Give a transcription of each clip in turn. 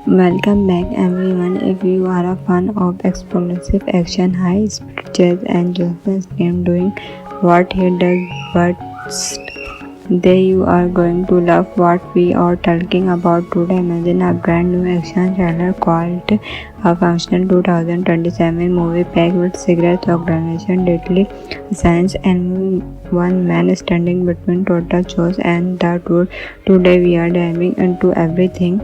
Welcome back everyone. If you are a fan of explosive action, high speed chase and Joseph's game doing what he does best, then you are going to love what we are talking about today. Imagine a brand new action thriller called A Functional 2027 movie packed with secrets, organization, deadly science, and one man standing between total chaos and the truth. Today we are diving into everything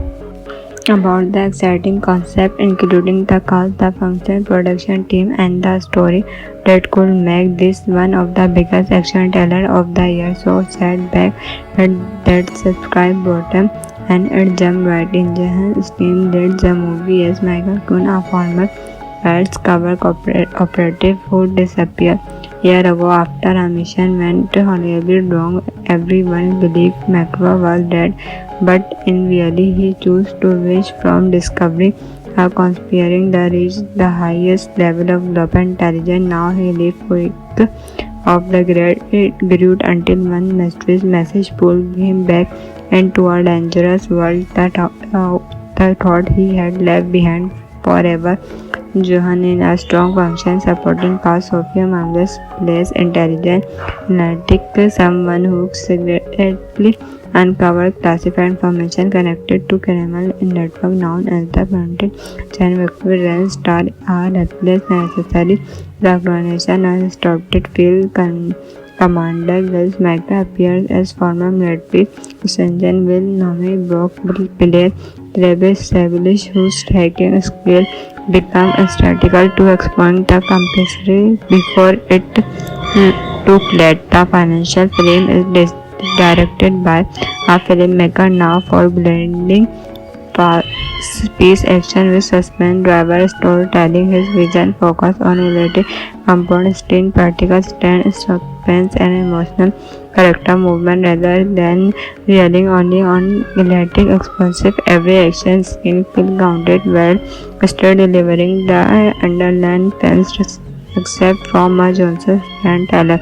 about the exciting concept, including the cast, the function, production team, and the story that could make this one of the biggest action thrillers of the year. So sit back, hit that subscribe button, and jump right in. Jahan Steam led the movie as Michael Kuhn, a former Pirates cover operative who disappeared year ago after a mission went horribly wrong. Everyone believed Macro was dead, but in reality he chose to wish from discovery a conspiring that reached the highest level of global intelligence. Now he lives quick of the great until one mysterious message pulled him back into a dangerous world that thought he had left behind forever. Johan in a strong function supporting cast. Sophia Mamles plays intelligent, analytic, someone who secretly uncovered classified information connected to criminal network known as the Wanted. Chan Victor Ren star are replaced necessary. The organization has stopped field commander Wells Magda appears as former military sergeant Will Nome Brock player Travis Savage whose hacking skill become strategical to exploit the complexity before it took late. The financial film is directed by a filmmaker now for blending space action with suspense driver storytelling. His vision focus on related components, screen practical stand suspense and emotional character movement rather than relying only on electric explosive. Every action scene feel grounded well, still delivering the underlying themes except from a Johnson and Taylor.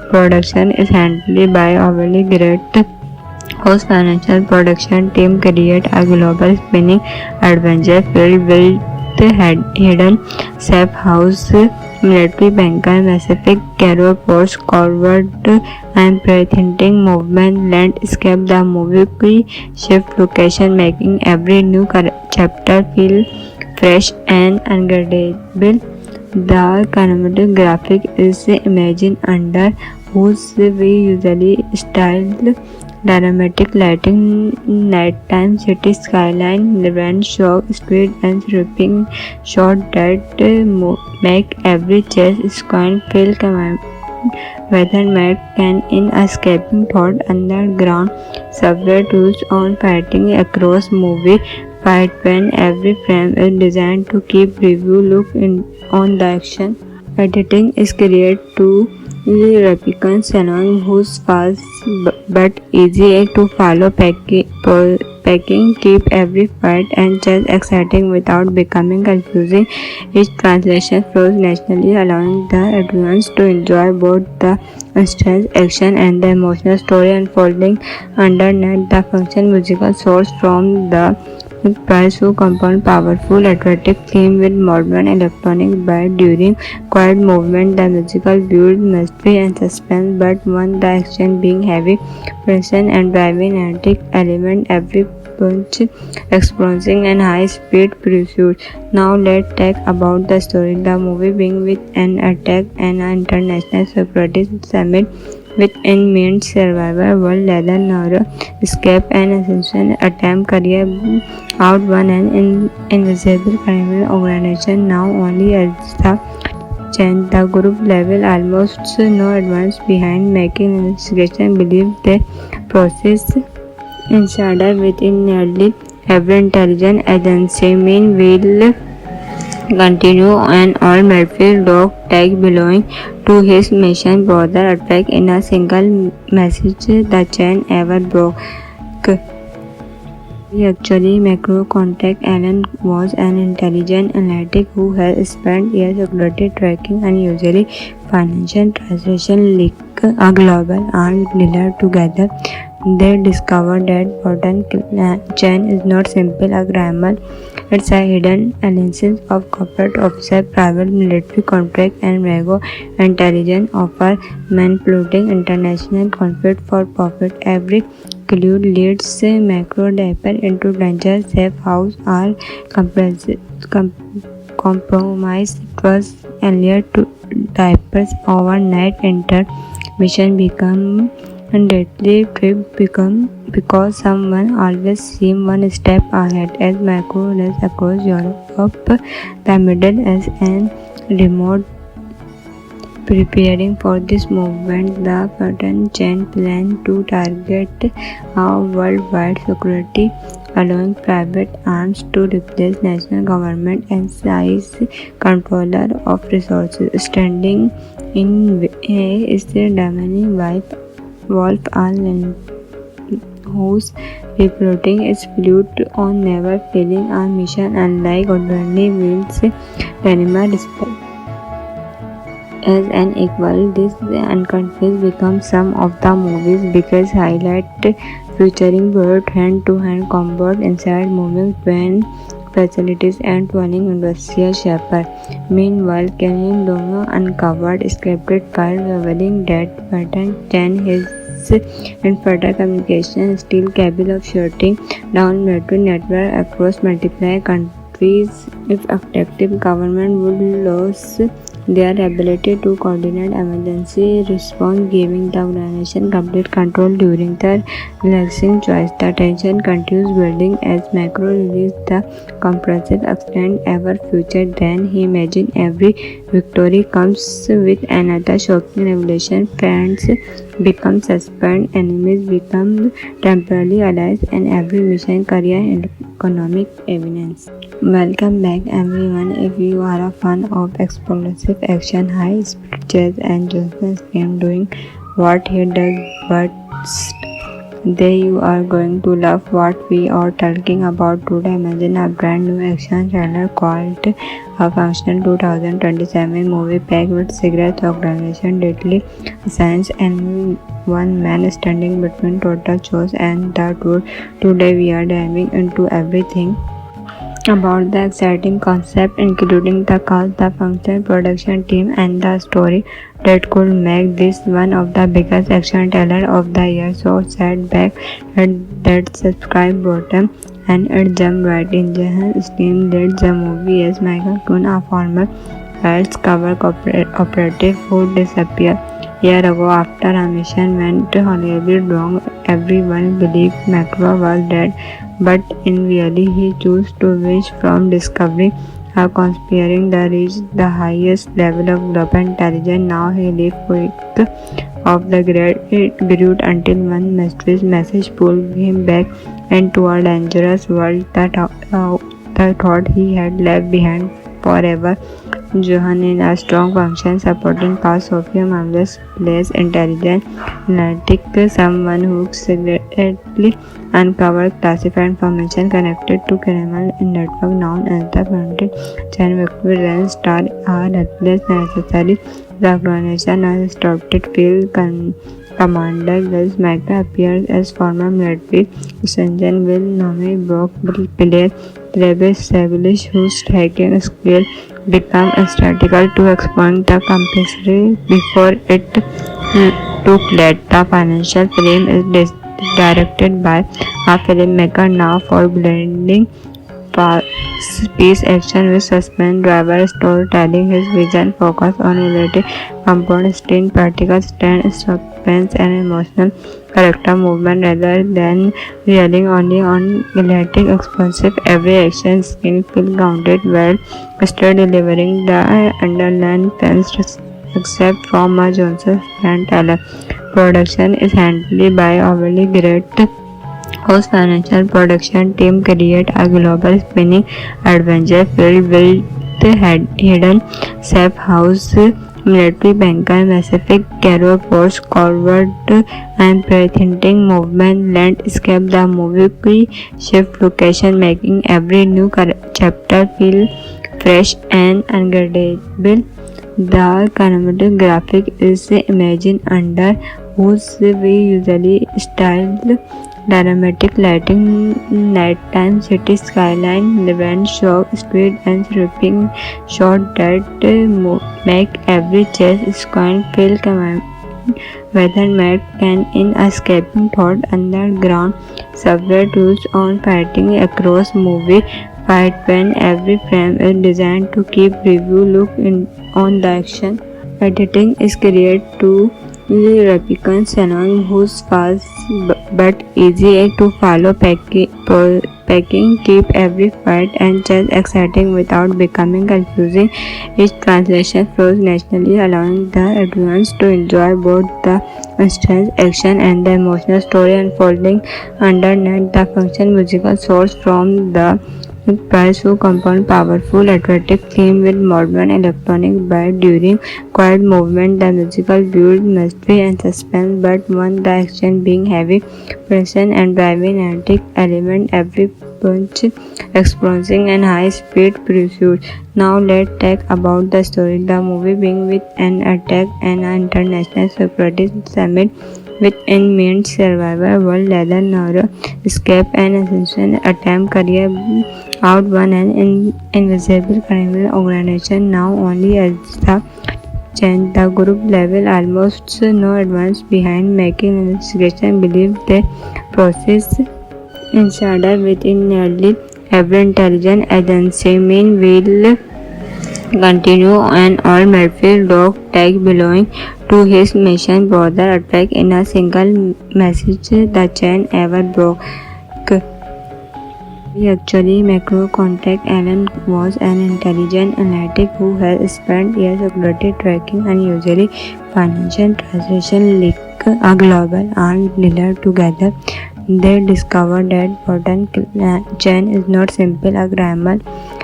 Production is handled by overly great whose financial production team create a global spinning adventure filled with hidden safe house, military bunker, Pacific cargo ports, covert and pretending movement, landscape. The movie shift location, making every new chapter feel fresh and unforgettable. The cinematic graphic is imagined under whose we usually style dramatic lighting, nighttime city skyline, rain shock, speed and sweeping shot that make every chase squad feel whether Matt can in escaping thought underground subway tools on fighting across movie fight when every frame is designed to keep review look in on the action. Editing is created to replicant salon whose fast but easy to follow packing keep every fight and just exciting without becoming confusing. Each translation flows naturally, allowing the audience to enjoy both the intense action and the emotional story unfolding underneath. The function musical source from the Price who compound powerful, attractive theme with modern electronic beat during quiet movement. The musical build mystery and suspense, but one the action being heavy, present and driving energetic element. Every punch exploding and high-speed pursuit. Now let's talk about the story. The movie being with an attack and an international security summit with inmate survivor world leather narrow escape and ascension attempt career out one and invisible criminal organization now only as the change the group level almost no advance behind making investigation believe the process insider within nearly every intelligence agency meanwhile continue and all Medfield dog tag belonging to his mission brother attack in a single message the chain ever broke. Actually, Macro contact Alan was an intelligent analytic who has spent years security tracking unusually financial transaction leak a global armed dealer together they discover that Bhutan chain is not simply a grammar, it's a hidden alliance of corporate officer, private military contract, and vague intelligence offer manipulating international conflict for profit. Every clue leads macro diaper into danger. Safe house are compromised. It was earlier to diapers overnight intermission become deadly trip become because someone always seemed one step ahead as macro race across Europe, the Middle East and remote. Preparing for this movement, the Bhutan chain planned to target a worldwide security, allowing private arms to replace national government and seize control of resources. Standing in way is the Damani Wolf Island, whose reporting is fluid on never failing a mission, unlike ordinary wheels. Danima respect as an equal. This unconfused becomes some of the movie's biggest highlight, featuring both hand-to-hand combat inside moving train facilities and twirling industrial shepherd. Meanwhile, Kenny Dono uncovered scripted file revealing that Bhutan chain his infrared communication still capable of shutting down military network across multiple countries if effective government would lose their ability to coordinate emergency response, giving the organization complete control during the relaxing choice. The tension continues building as Macro releases the comprehensive extent ever future. Then he imagines every victory comes with another shocking revelation. Friends become suspect, enemies become temporarily allies, and every mission career and economic evidence. Welcome back everyone. If you are a fan of explosive action, high speed chase and Joseph's game doing what he does best, then you are going to love what we are talking about today. Imagine a brand new action thriller called A Function 2027 movie packed with secret organization, deadly science, and one man standing between total chaos and the truth. Today we are diving into everything about the exciting concept, including the cast, the function, production team, and the story that could make this one of the biggest action thrillers of the year. So sit back, hit that subscribe button, and it jump right in. Jahan Steam leads the movie as Michael Kuhn, a former World's cover operative who disappeared year ago after a mission went horribly wrong. Everyone believed Macro was dead, but in reality he chose to wish from discovering a conspiring that reached the highest level of global intelligence. Now he lives quick of the great until one mysterious message pulled him back into a dangerous world that the thought he had left behind forever. Johan in a strong function supporting cast. Sophia Mamles plays intelligent, analytic, someone who secretly uncovered classified information connected to criminal network known as the Bhutan chain. Victory Rance star are replaced necessary. The organization has stopped it. Field Commander Wells Micah appears as former military sergeant. Will Nami Brock will play Travis Savage, whose hacking skill become critical to exploit the complexity before it took late. The financial film is directed by a filmmaker now for blending fast-paced action with suspense driven storytelling. His vision focus on related components, practical stand, suspense, and emotional character movement rather than relying only on electric explosive. Every action scene feels grounded well, still delivering the underlying fans except from a Johnson and Taylor. Production is handled by overly great whose financial production team create a global spinning adventure filled with hidden safe house, military bunker, Pacific Cargo ports, covert and pretending movement, landscape. The movie shift location, making every new chapter feel fresh and unforgettable. The cinematic graphic is imagined under whose we usually style dramatic lighting, nighttime city skyline, wind shock, speed and sweeping shot that make every chase squint feel whether Matt can in escaping thought underground subway tools on fighting across movie fight when every frame is designed to keep review look in on the action. Editing is created to replicant Shannon whose fast but easy to follow packing keep every fight and chase exciting without becoming confusing. Each translation flows naturally, allowing the audience to enjoy both the instant action and the emotional story unfolding underneath the function musical source from the Price who compound powerful attractive theme with modern electronic beat during quiet movement. The musical build mystery and suspense, but one the action being heavy, present and driving energetic element every punch, exploding and high speed pursuit. Now let's talk about the story. The movie being with an attack and an international security summit with inmate survivor world leather narrow escape and ascension attempt career out one an invisible criminal organization now only as the change the group level almost no advance behind making investigation believe the process insider within nearly every intelligence agency meanwhile continue and all Murphy dog tag belonging to his mission brother attack in a single message the chain ever broke. Actually, Macro Contact Allen was an intelligent analytic who has spent years security tracking unusually financial transaction link a global armed dealer together. They discovered that Burton chain is not simply a grammar,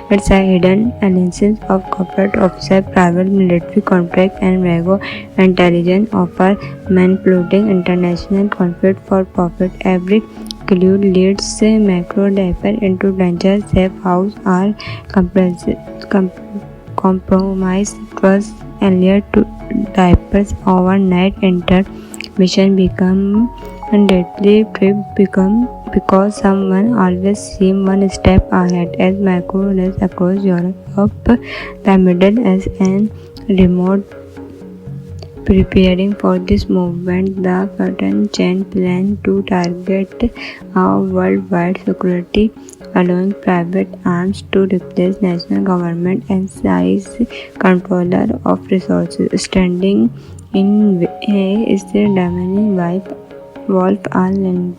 it's a hidden alliance of corporate officer, private military contract and Rego intelligence offer manipulating international conflict for profit. Every clue leads macro diaper into danger, safe house or compromise trust and lead to diapers overnight enter mission become deadly trip become because someone always seems one step ahead as macro runs across Europe, the Middle East and remote. Preparing for this movement, the Burton chain planned to target a worldwide security, allowing private arms to replace national government and size controller of resources. Standing in way is the Damani wife Wolf Allen,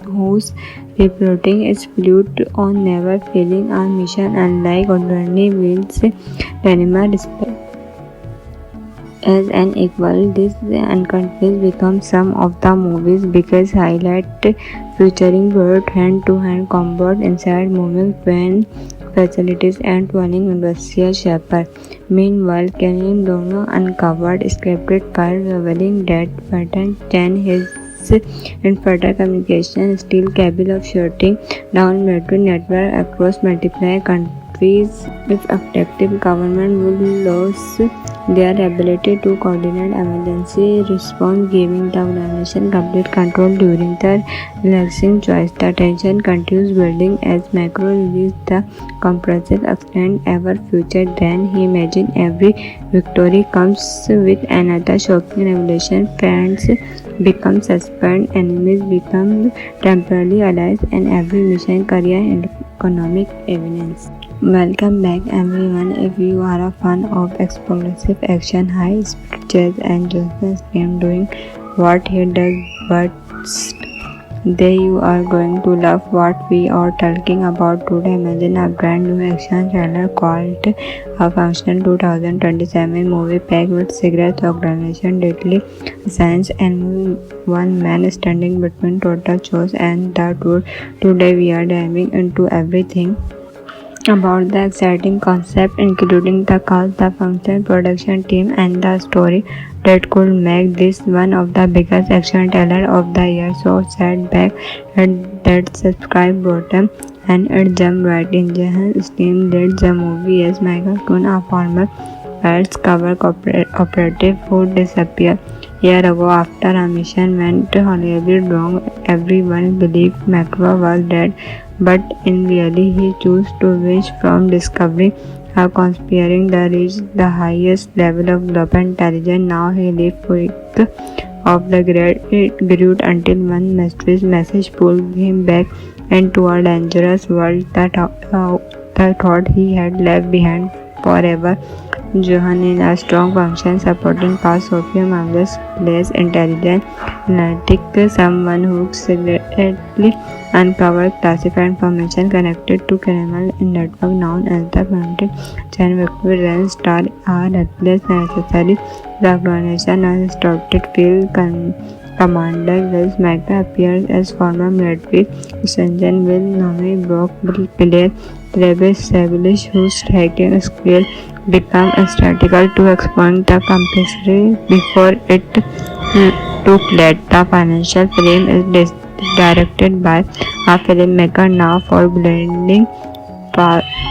whose reporting is fluid on never failing a mission unlike ordinary wheels. Danima respect as an equal. This unconfessed becomes some of the movie's biggest highlight, featuring both hand-to-hand combat inside moving train facilities and twirling industrial shepherd. Meanwhile, Kenyon Dono uncovered scripted fire revealing that Burton Chan his infertile communication is still capable of shutting down military network across multiple countries if effective government would lose their ability to coordinate emergency response, giving the organization complete control during the relaxing choice. The tension continues building as Macro releases the comprehensive extent ever future. Then he imagines every victory comes with another shocking revelation. Friends become suspect, enemies become temporarily allies, and every mission career and economic evidence. Welcome back everyone. If you are a fan of explosive action, high speed chase and Joseph's game doing what he does best, then you are going to love what we are talking about today. Imagine a brand new action trailer called A Functional 2027 movie packed with cigarettes, organization, deadly science, and one man standing between total chores and the truth. Today we are diving into everything about the exciting concept, including the cast, the function, production team, and the story that could make this one of the biggest action trailers of the year. So sit back, hit that subscribe button, and it jump right in. Jahan Steam led the movie as Michael Kuhn, a former Pirates cover operative who disappeared year ago, after a mission went horribly wrong, everyone believed Macro was dead, but in reality he chose to wish from discovering how conspiring the reached the highest level of global intelligence. Now he lived with of the great until one mysterious message pulled him back into a dangerous world that thought he had left behind forever. Johan in a strong function supporting past Sophia marvelous place intelligent analytic someone who secretly uncovered classified information connected to criminal network known as the Mountain Chain Victory Ren Star are reckless necessary. The organization has started field commander Will Magda appears as former military sergeant Will Nomi Brock player Travis Savage whose striking skill become strategical to exploit the complexity before it took late. The financial film is directed by a filmmaker now for blending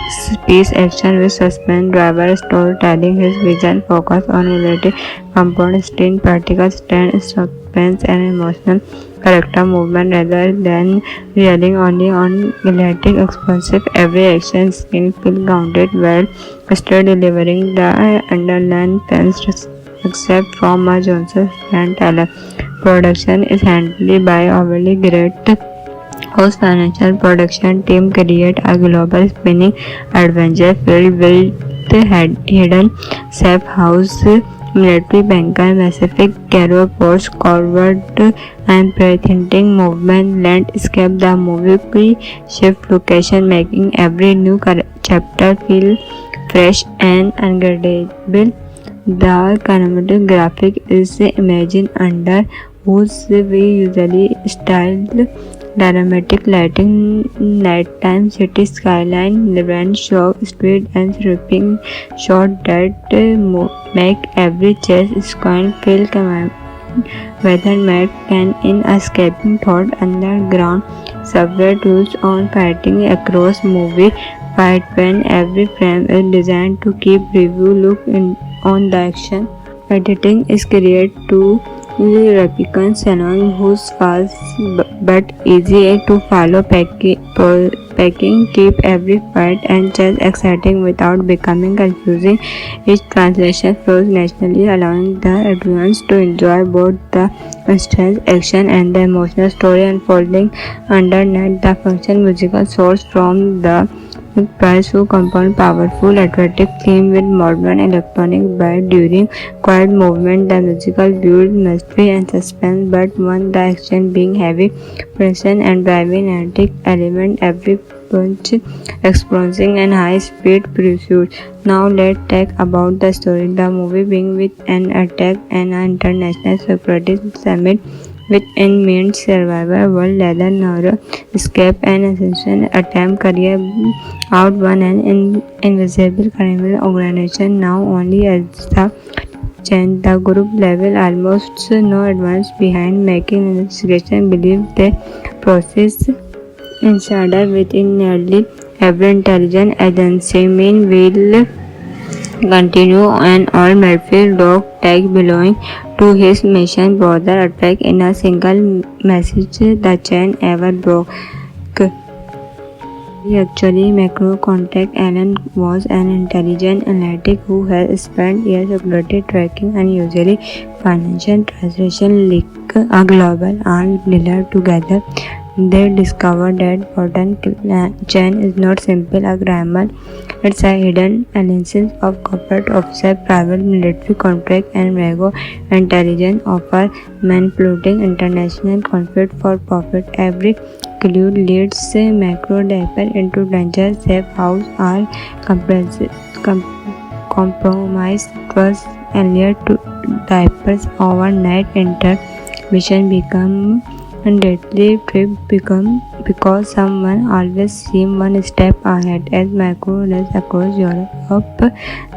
space action with suspense driver storytelling. His vision focus on related components in practical stand suspense and emotional character movement rather than relying only on galactic explosive every action scene feel grounded well still delivering the underlying themes except from a Johnson and talent. Production is handled by overly great whose financial production team create a global spinning adventure filled with hidden safe house, military bunker, Pacific cargo ports, covert and pretending movement landscape. The movie shift location, making every new chapter feel fresh and unforgettable. The cinematographic is imagined under whose we usually styled dramatic lighting, nighttime city skyline, grand show street and sweeping shot that make every chase squint feel whether Matt can in escaping thought underground subway tools on fighting across movie fight when every frame is designed to keep review look in on the action. Editing is created to replicant Shannon whose fast but easy to follow packing keep every fight and chase exciting without becoming confusing. Each translation flows naturally allowing the audience to enjoy both the intense action and the emotional story unfolding underneath the function musical source from the Price who compound powerful attractive theme with modern electronic beat during quiet movement. The musical builds mystery and suspense, but one the action being heavy, present and driving energetic element every punch exploding and high speed pursuit. Now let's talk about the story. The movie being with an attack and an international security summit with inmates survivor world leather narrow escape and ascension attempt career out one an invisible criminal organization now only as the change the group level almost no advance behind making investigation believe the process insider within nearly every intelligence agency meanwhile continue and all Murphy dog tag belonging to his mission brother attack in a single message the chain ever broke. Actually, Macro contact Alan was an intelligent analytic who has spent years security tracking and usually financial transaction link a global arms dealer together. They discovered that Fortin chain is not simply a grammar, it's a hidden alliance of corporate officer, private military contract and Rago intelligence offer manipulating international conflict for profit. Every clue leads Macro diaper into danger, safe house or compromised trust earlier to diapers overnight intervention become deadly trip become because someone always seems one step ahead as Macro runs across Europe,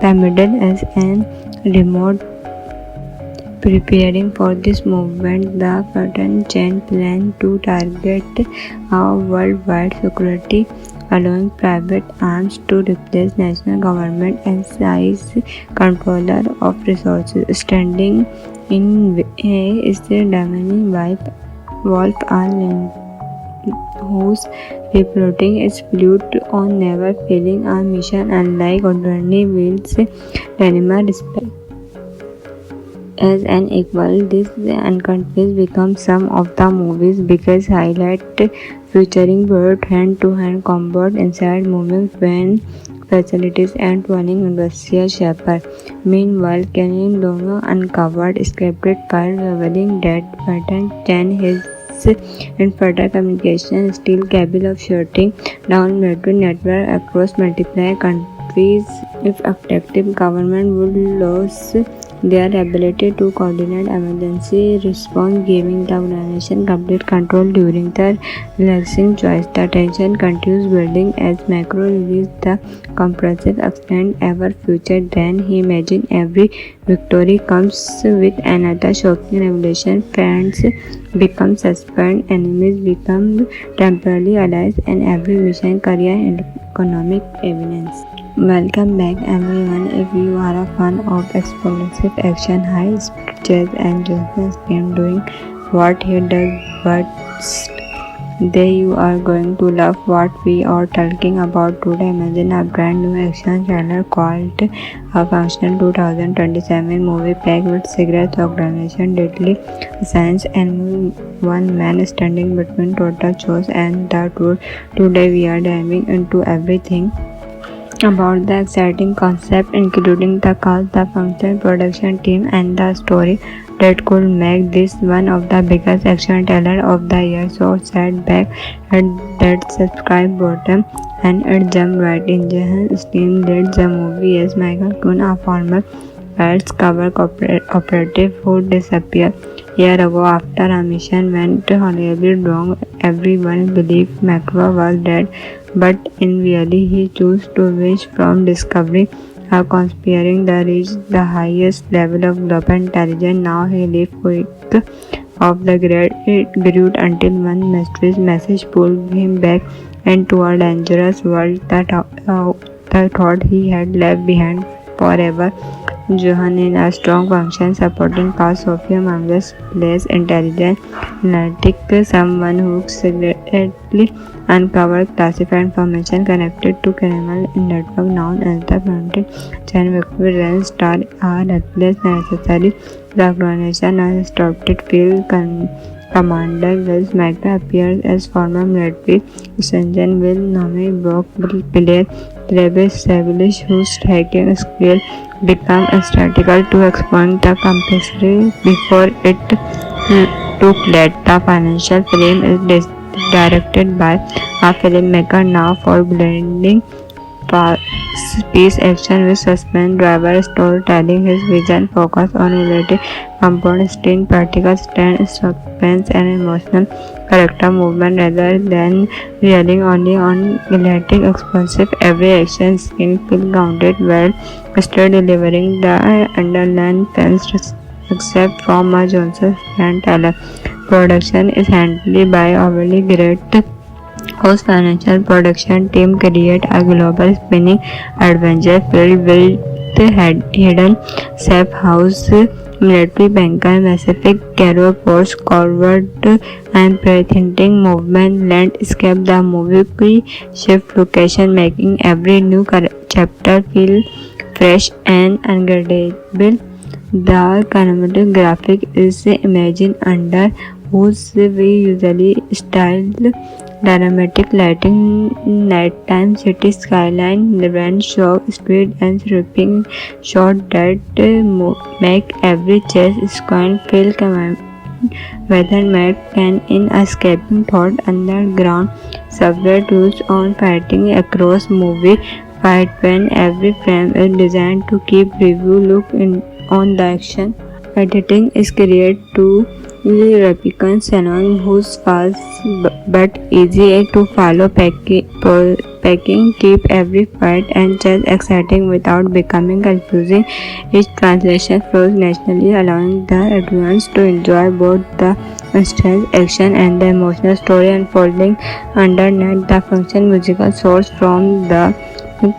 the Middle East and remote. Preparing for this movement, the Fortin chain planned to target a worldwide security, allowing private arms to replace national government and size controller of resources. Standing in A is the Damani wolf whose reporting is fluid on never failing a mission, unlike ordinary whales. Danima respect as an equal. This unconfessed becomes some of the movie's biggest highlight, featuring both hand-to-hand combat inside moving fan facilities and running industrial shepherd. Meanwhile, Kenny Dono uncovered scripted file revealing that Patton Chan his infrared communication still capable of shutting down military network across multiple countries if effective government would lose their ability to coordinate emergency response, giving the organization complete control during the relaxing choice. The tension continues building as Macro reveals the comprehensive extent ever future. Then he imagines every victory comes with another shocking revelation. Friends become suspect, enemies become temporary allies, and every mission carries economic evidence. Welcome back everyone. If you are a fan of explosive action, high speed chase and Jonathan's game doing what he does best, then you are going to love what we are talking about today. Imagine a brand new action trailer called A Functional 2027 movie packed with secrets, organization, deadly science, and one man standing between total chaos and the truth. Today we are diving into everything about the exciting concept, including the cast, the function, production team, and the story that could make this one of the biggest action trailers of the year. So sit back, hit that subscribe button, and it jump right in. Jahan Steam led the movie as Michael Kuhn, a former Pirates cover operative who disappeared year ago after a mission went horribly wrong. Everyone believed Macro was dead, but in reality he chose to wish from discovery a conspiring that reached the highest level of global intelligence. Now he lived quick of the great until one mysterious message pulled him back into a dangerous world that thought he had left behind forever. Johan in a strong function supporting cast, Sophia Mangas plays intelligent, analytic, someone who secretly uncovered classified information connected to criminal network known as the Mountain Chain. Victory Ren star are reckless necessary. The organization has stopped field commander Wells Magda appears as former military sergeant Will Nome Brock player Travis Savage, whose hacking skill become critical to expand the complexity before it took late. The financial film is directed by a filmmaker now for blending space action with suspense driver storytelling. His vision focus on related components, screen practical stand, suspense, and emotional character movement rather than relying only on electric explosive. Every action scene feel grounded well, still delivering the underlying films except from a Johnson and Taylor. Production is handled by overly great whose financial production team create a global spinning adventure filled with hidden safe house, military bunker, Pacific Cargo ports, covert and pretending movement landscape. The movie shift location, making every new chapter feel fresh and unforgettable. The cinematic graphic is imagined under whose we usually style dramatic lighting, nighttime city skyline, rain shock, speed and sweeping shot that make every chase sequence feel whether Matt can in escaping thought underground subway tools on fighting across movie fight when every frame is designed to keep review look in on the action. Editing is created to replicant Shannon whose fast but easy to follow packing keep every fight and chase exciting without becoming confusing. Each translation flows naturally, allowing the audience to enjoy both the intense action and the emotional story unfolding underneath. The function musical source from the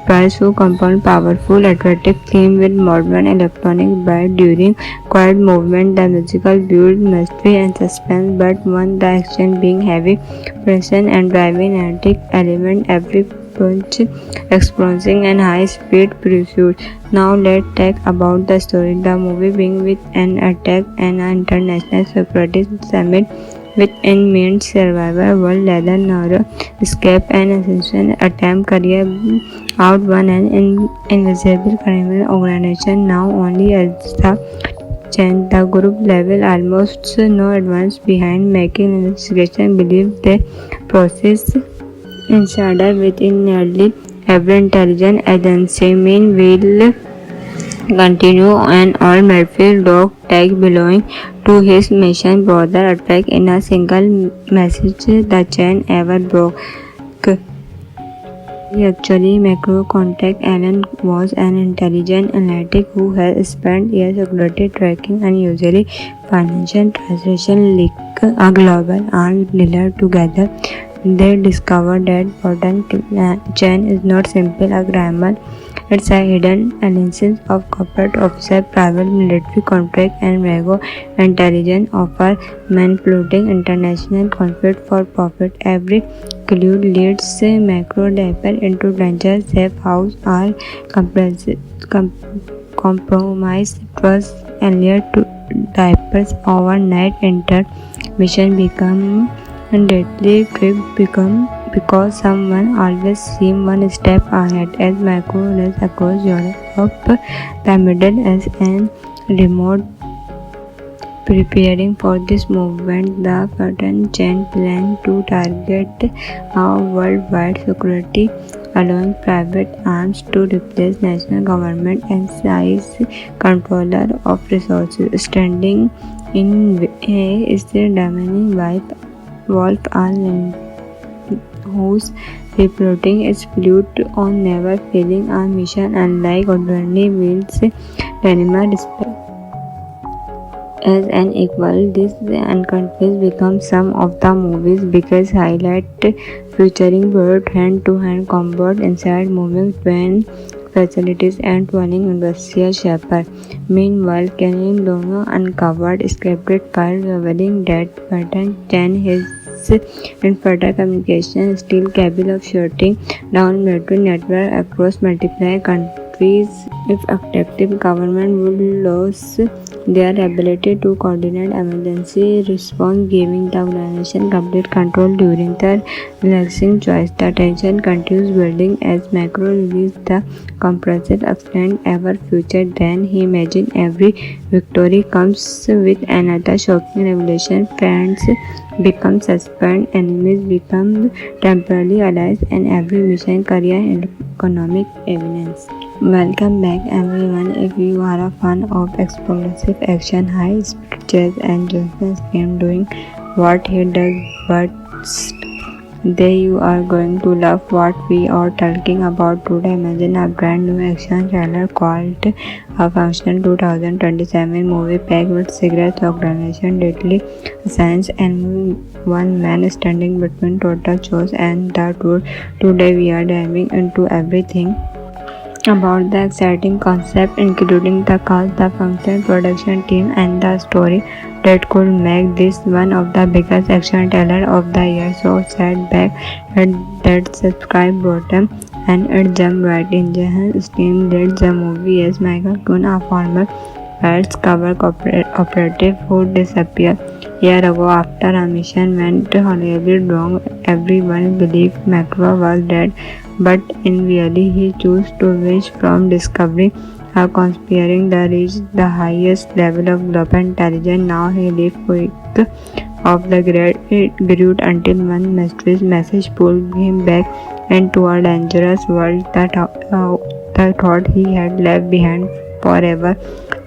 Price who combined powerful, attractive theme with modern electronic beat during quiet movement. The musical build mystery and suspense, but one the action being heavy, pressure and driving energetic element. Every punch exploding and high-speed pursuit. Now let's talk about the story. The movie begins with an attack and an international security summit with inmates survivor world leather narrow escape and assassination attempt career out one an invisible criminal organization now only as the change the group level almost no advance behind making investigation believe the process insider within nearly every intelligence agency meanwhile continue and all Murphy's dog tag belonging to his mission brother attack in a single message the chain ever broke. Actually, macro contact Alan was an intelligent analytic who has spent years security tracking and usually financial transaction link a global arms dealer together. They discovered that pattern chain is not simple a grammar. It's a hidden alliance of corporate officer, private military contract, and vague intelligence offer manipulating international conflict for profit. Every clue leads macro diaper into danger, safe house, or compromise trust and lead to diapers overnight intermission become deadly quick become because someone always seems one step ahead as macro runs across Europe, the Middle East and remote. Preparing for this movement, the pattern chain plan to target a worldwide security, allowing private arms to replace national government and seize controller of resources. Standing in way is the dominating Wolf Island, whose reporting is built on never failing a mission unlike ordinary wheels. Danimer respect as an equal. This unconfessed becomes some of the movie's biggest highlight, featuring broad hand-to-hand combat inside moving train facilities and twirling industrial shepherd. Meanwhile, Kenny Dono uncovered scripted files revealing that pattern chain his infertile communication still capable of shutting down military network across multiple countries. If active government would lose their ability to coordinate emergency response, giving the organization complete control during the relaxing choice. The tension continues building as Macro releases the compressed extent ever future. Then he imagined every victory comes with another shocking revelation. Friends become suspend, enemies become temporarily allies, and every mission career and economic evidence. Welcome back everyone. If you are a fan of explosive action, high speed chase and Jonathan game doing what he does best, then you are going to love what we are talking about today. Imagine a brand new action trailer called A Function 2027 movie packed with secrets, organization, deadly science, and one man standing between total chaos and the truth. Today we are diving into everything about the exciting concept, including the cast, the function, production team, and the story that could make this one of the biggest action trailers of the year. So sit back, hit that subscribe button, and it jump right in. Jahan Steam leads the movie as Michael Kuhn, a former Pirates cover operative who disappeared a year ago after a mission went horribly wrong. Everyone believed Macro was dead, but in reality he chose to wish from discovering how conspiring the reach the highest level of global intelligence. Now he lives quick of the great until one mysterious message pulled him back into a dangerous world that thought he had left behind forever.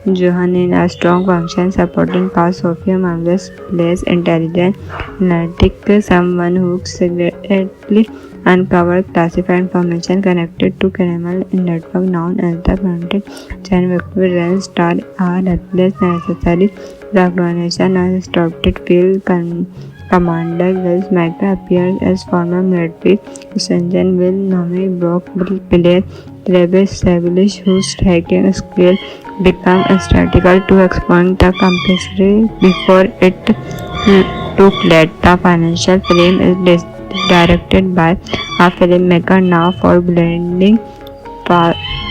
Johan in a strong function supporting cast, Sophia Marvelous plays intelligent, analytic, someone who secretly uncovered classified information connected to criminal network known as the Planted Chain. Victory Rance star are replaced necessary. The organization has stopped it feel commander, whilst Mecca appears as former military sergeant. Will Nami Brock will player Travis Savage, whose striking skill become strategical to exploit the complexity before it took late. The financial film is directed by a filmmaker now for blending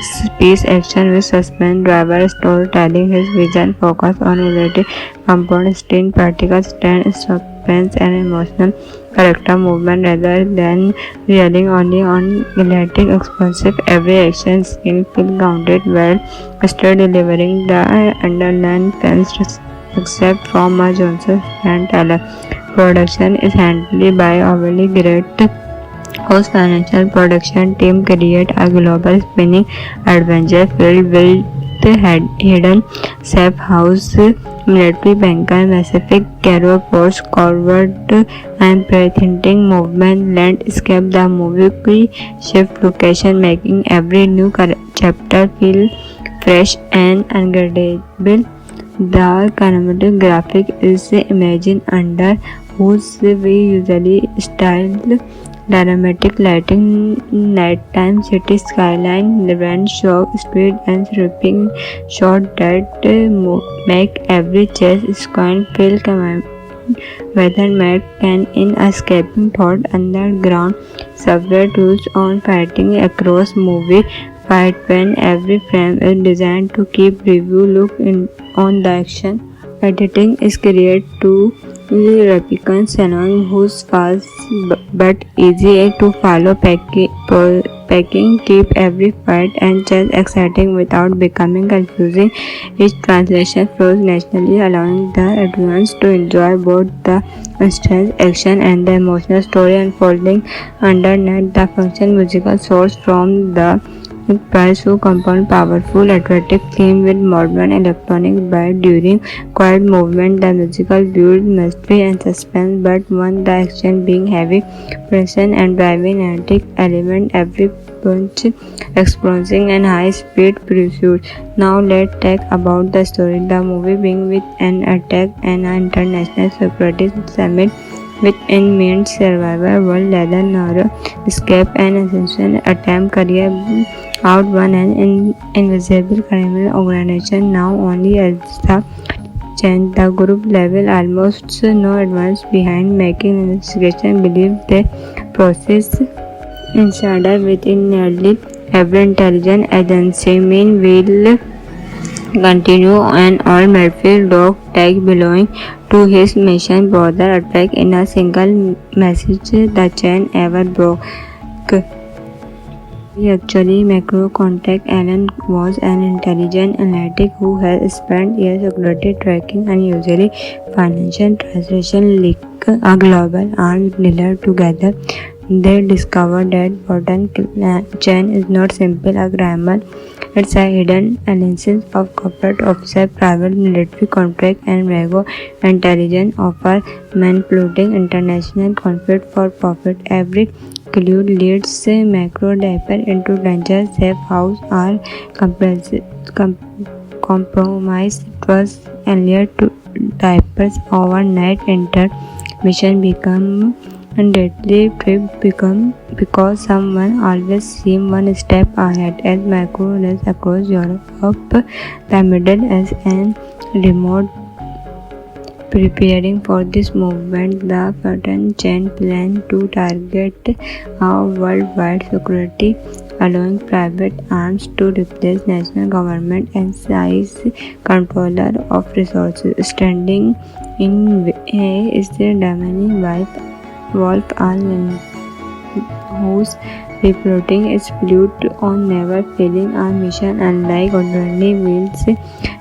space action with suspense driver storytelling. His vision focus on related components, screen practical stand, suspense and emotional character movement rather than relying only on electric explosive. Every action scene feel grounded well, still delivering the underlying fans except from a Johnson and Taylor. Production is handled by a really great whose financial production team create a global spinning adventure filled with hidden safe house, military bunker, massive cargo ports, covert and pretending movement, landscape. The movie shift location, making every new chapter feel fresh and unforgettable. The cinematographic is imagined under whose we usually style dramatic lighting, nighttime city skyline, rent show, street and sweeping shot that make every chase squad feel whether Matt can in escaping thought underground subway tools on fighting across movie fight when every frame is designed to keep review look in on the action. Editing is created to replicant Shannon who's fast but easy to follow packing keep every fight and chase exciting without becoming confusing. Each translation flows naturally allowing the audience to enjoy both the instant action and the emotional story unfolding underneath. The function musical source from the Price who compound powerful, attractive theme with modern electronic beat during quiet movement. The musical builds mystery and suspense, but when the action being heavy, present and driving energetic element, every punch, explosion and high-speed pursuit. Now let's talk about the story. The movie being with an attack and an international security summit with inmate survivor world leather narrow escape and ascension attempt career out one an invisible criminal organization now only as the change the group level almost no advance behind making investigation believe the process insider within nearly every intelligence agency meanwhile continue and all Murphy dog tag belonging to his mission brother attack in a single message the chain ever broke. Actually, Macro Contact Allen was an intelligent analytic who has spent years security tracking and usually financial transaction link a global arms dealer together. They discovered that Burton chain is not simply a grammar, it's a hidden analysis of corporate officer, private military contract and Rego intelligence offer manipulating international conflict for profit. Every clue leads macro diaper into danger, safe house or compromise trust and lead to diapers overnight intermission become deadly trip become because someone always seems one step ahead as macro runs across Europe, the Middle East and remote. Preparing for this movement, the Burton chain planned to target a worldwide security, allowing private arms to replace national government and size controller of resources. Standing in way is the Damani Wolf Allen, whose reporting is fluid on never failing a mission unlike ordinary meals.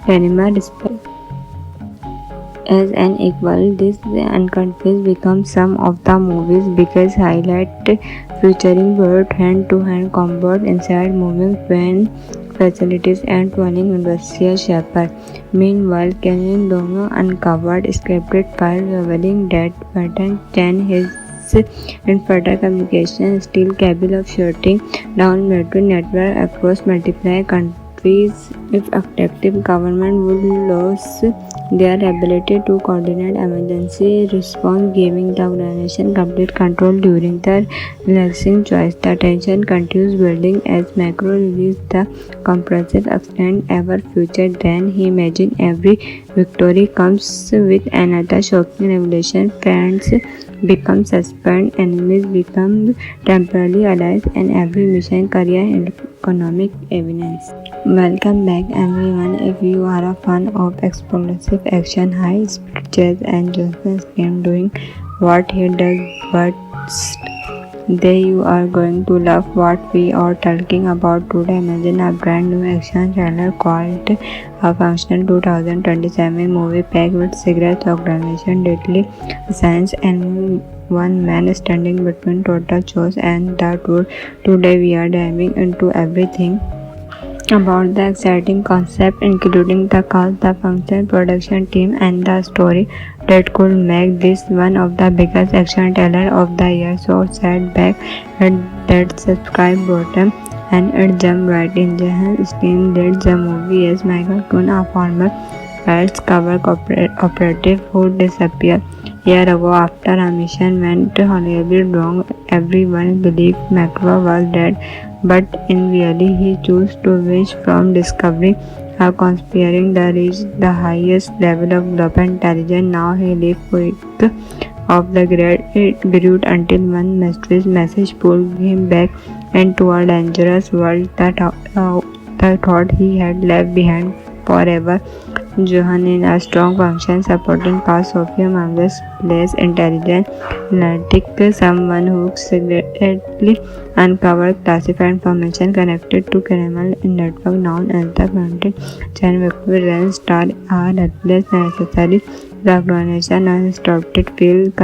Ranima respect as an equal. This unconfused becomes some of the movie's biggest highlight, featuring both hand-to-hand combat inside moving fan facilities and twirling industrial shepherd. Meanwhile, Kenyon Dono uncovered scripted file revealing that Burton Chan his infertile communication still capable of shutting down military network across multiple if effective government would lose their ability to coordinate emergency response, giving the organization complete control during the relaxing choice. The tension continues building as Macro released the comprehensive extent ever future. Then he imagined every victory comes with another shocking revelation. Friends become suspend, enemies become temporarily allies, and every mission career and economic evidence. Welcome back everyone. If you are a fan of explosive action, high speed chase and Johnson's game doing what he does best, then you are going to love what we are talking about today. Imagine a brand new action trailer called A Functional 2027 movie packed with cigarettes, organization, deadly science, and one man standing between total chores and the truth. Today we are diving into everything about the exciting concept, including the cast, the function, production team, and the story that could make this one of the biggest action trailers of the year. So sit back and that subscribe button and it jump right in. Jahan Stein leads the movie as Michael Kuhn, a former Wells cover operative who disappeared year ago after a mission went horribly wrong. Everyone believed McClure was dead, but in reality he chose to wish from discovering how conspiring the reach the highest level of global intelligence. Now he lives quick of the great until one mysterious message pulled him back into a dangerous world that thought he had left behind forever. Johan in a strong function supporting cast. Sophia Mangas plays intelligent, analytic, someone who secretly uncovered classified information connected to criminal network known as the Mountain Chain. Victory Ryan star are replaced necessary. The organization has stopped it. Field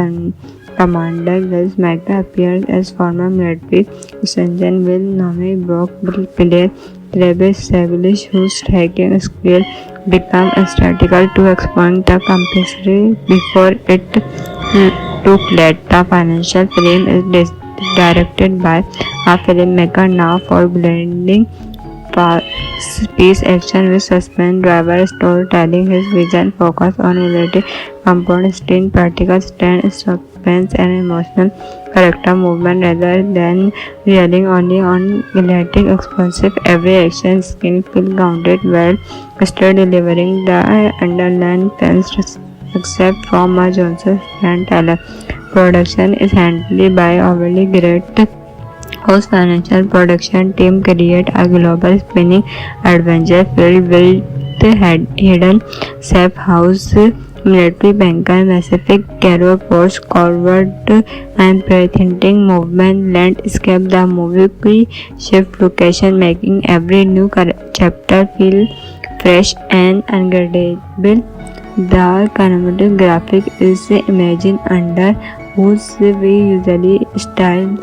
Commander Wells Magda appears as former military sergeant Will Nome Brock player Travis Savage, whose hacking skill became strategical to exploit the complexity before it took late. The financial film is directed by a filmmaker now for blending fast-paced action with suspense driver storytelling. His vision focused on related components, screen practical stand, suspense, and emotional character movement rather than relying only on galactic explosive. Every action scene feels grounded well, still delivering the underlying themes except from a Johnson and Taylor. Production is handled by overly great whose financial production team create a global spinning adventure filled with hidden safe house, military bunker, Pacific Cargo ports, covert and pretending movement, landscape. The movie shift location, making every new chapter feel fresh and unforgettable. The cinematic graphic is imagined under whose we usually style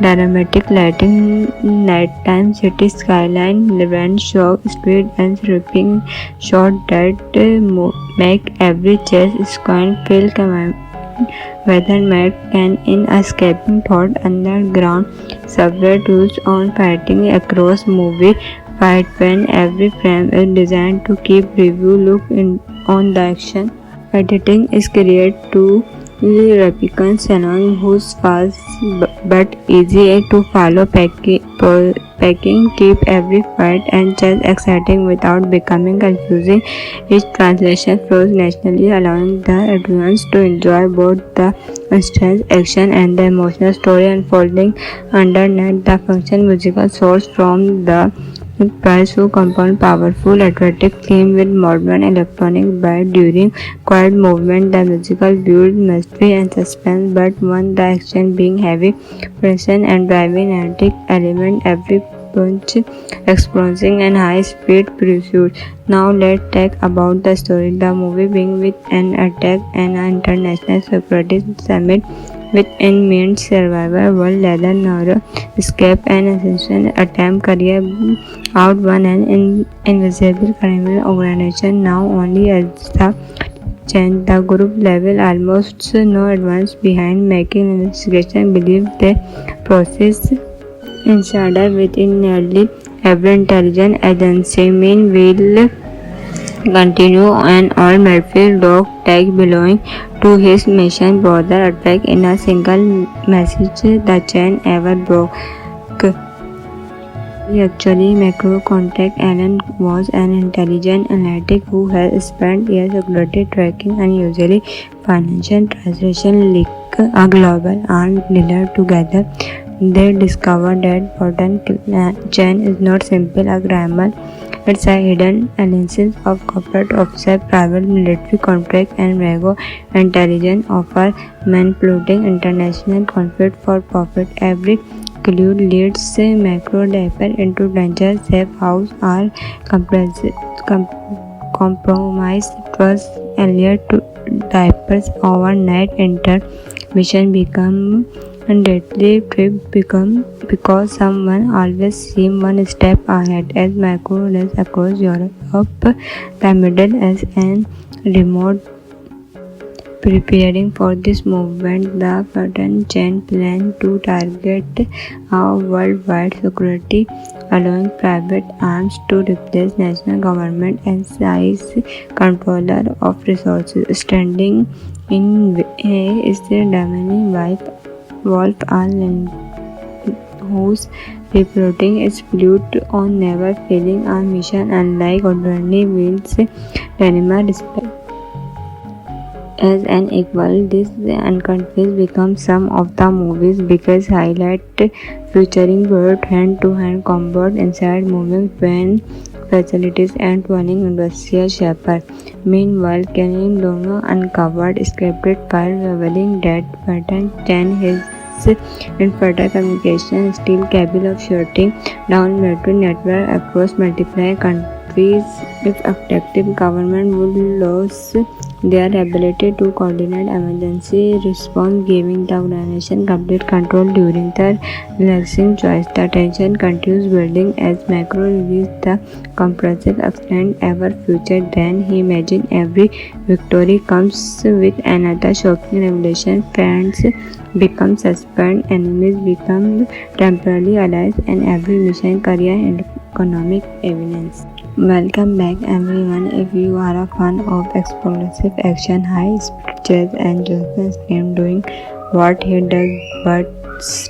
dramatic lighting, nighttime city skyline, revenge shock, speed and sweeping shot that make every chase sequence feel commanding. Whether Matt can in escaping thought underground subway tools on fighting across movie fight when every frame is designed to keep review look in on the action. Editing is created to replicant Shannon, who's fast but easy to follow. Packing keep every fight and chase exciting without becoming confusing. Each translation flows naturally, allowing the audience to enjoy both the intense action and the emotional story unfolding underneath. The function musical source from the Price who compound powerful, attractive theme with modern electronic beat during quiet movement. The musical builds mystery and suspense, but one the action being heavy, present and driving energetic element. Every punch exploding and high-speed pursuit. Now let's talk about the story. The movie being with an attack and an international security summit with inmate survivor world leather narrow escape and ascension attempt career out one and invisible criminal organization now only as the change the group level almost no advance behind making investigation believe the process insider within nearly every intelligence agency. Mean will continue and all Murphy's dog tag belonging to his mission brother attack in a single message the chain ever broke. Actually, macro contact Alan was an intelligent analytic who has spent years security tracking and usually financial transaction link a global arms dealer together. They discovered that pattern chain is not simply a grammar. It's a hidden analysis of corporate offset, private military contract, and Rago intelligence offer manipulating international conflict for profit. Every clue leads macro diaper into danger. Safe house or compromised trust earlier to diapers overnight intermission become deadly trip become because someone always seems one step ahead as macro runs across Europe, the Middle East and remote. Preparing for this movement, the pattern chain planned to target a worldwide security, allowing private arms to replace national government and size controller of resources. Standing in way is the Damani Wolf Island, whose reporting is built on never failing a mission, unlike ordinary wheels. Danima respect as an equal. This unconfessed becomes some of the movie's biggest highlight, featuring both hand-to-hand combat inside moving train facilities and twirling industrial shepherd. Meanwhile, Kenny Dono uncovered scripted file revealing that pattern chain his infertile communication still capable of shutting down military network across multiple countries if effective government would lose their ability to coordinate emergency response, giving the organization complete control during the relaxing choice. The tension continues building as Macro reveals the comprehensive extent ever future. Then he imagines every victory comes with another shocking revelation. Friends become suspect, enemies become temporary allies, and every mission carries economic evidence. Welcome back everyone. If you are a fan of explosive action, high speed chase and Jonathan Scream doing what he does best,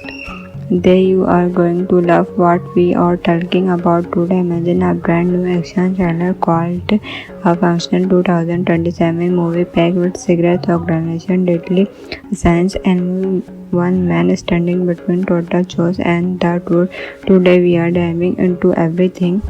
then you are going to love what we are talking about today. Imagine a brand new action trailer called A Functional 2027 movie packed with cigarettes, organization, deadly science, and one man standing between total chaos and the truth. Today we are diving into everything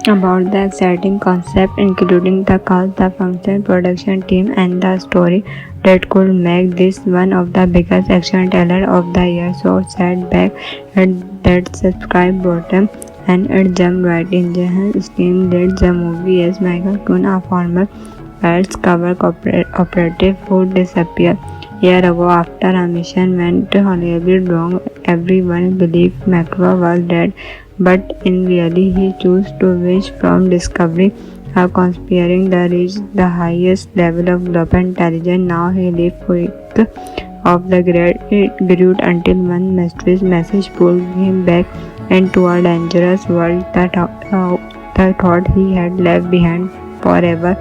about the exciting concept, including the cast, the function, production team, and the story that could make this one of the biggest action trailers of the year. So sit back, hit that subscribe button, and jump right in. Jahan Steam leads the movie as Michael Kuhn, a former Pirates cover operative who disappeared year ago after a mission went horribly wrong. Everyone believed Macro was dead, but in reality he chose to wish from discovery, conspiring to reach the highest level of global intelligence. Now he lives quick of the great until one mysterious message pulled him back into a dangerous world that thought he had left behind forever.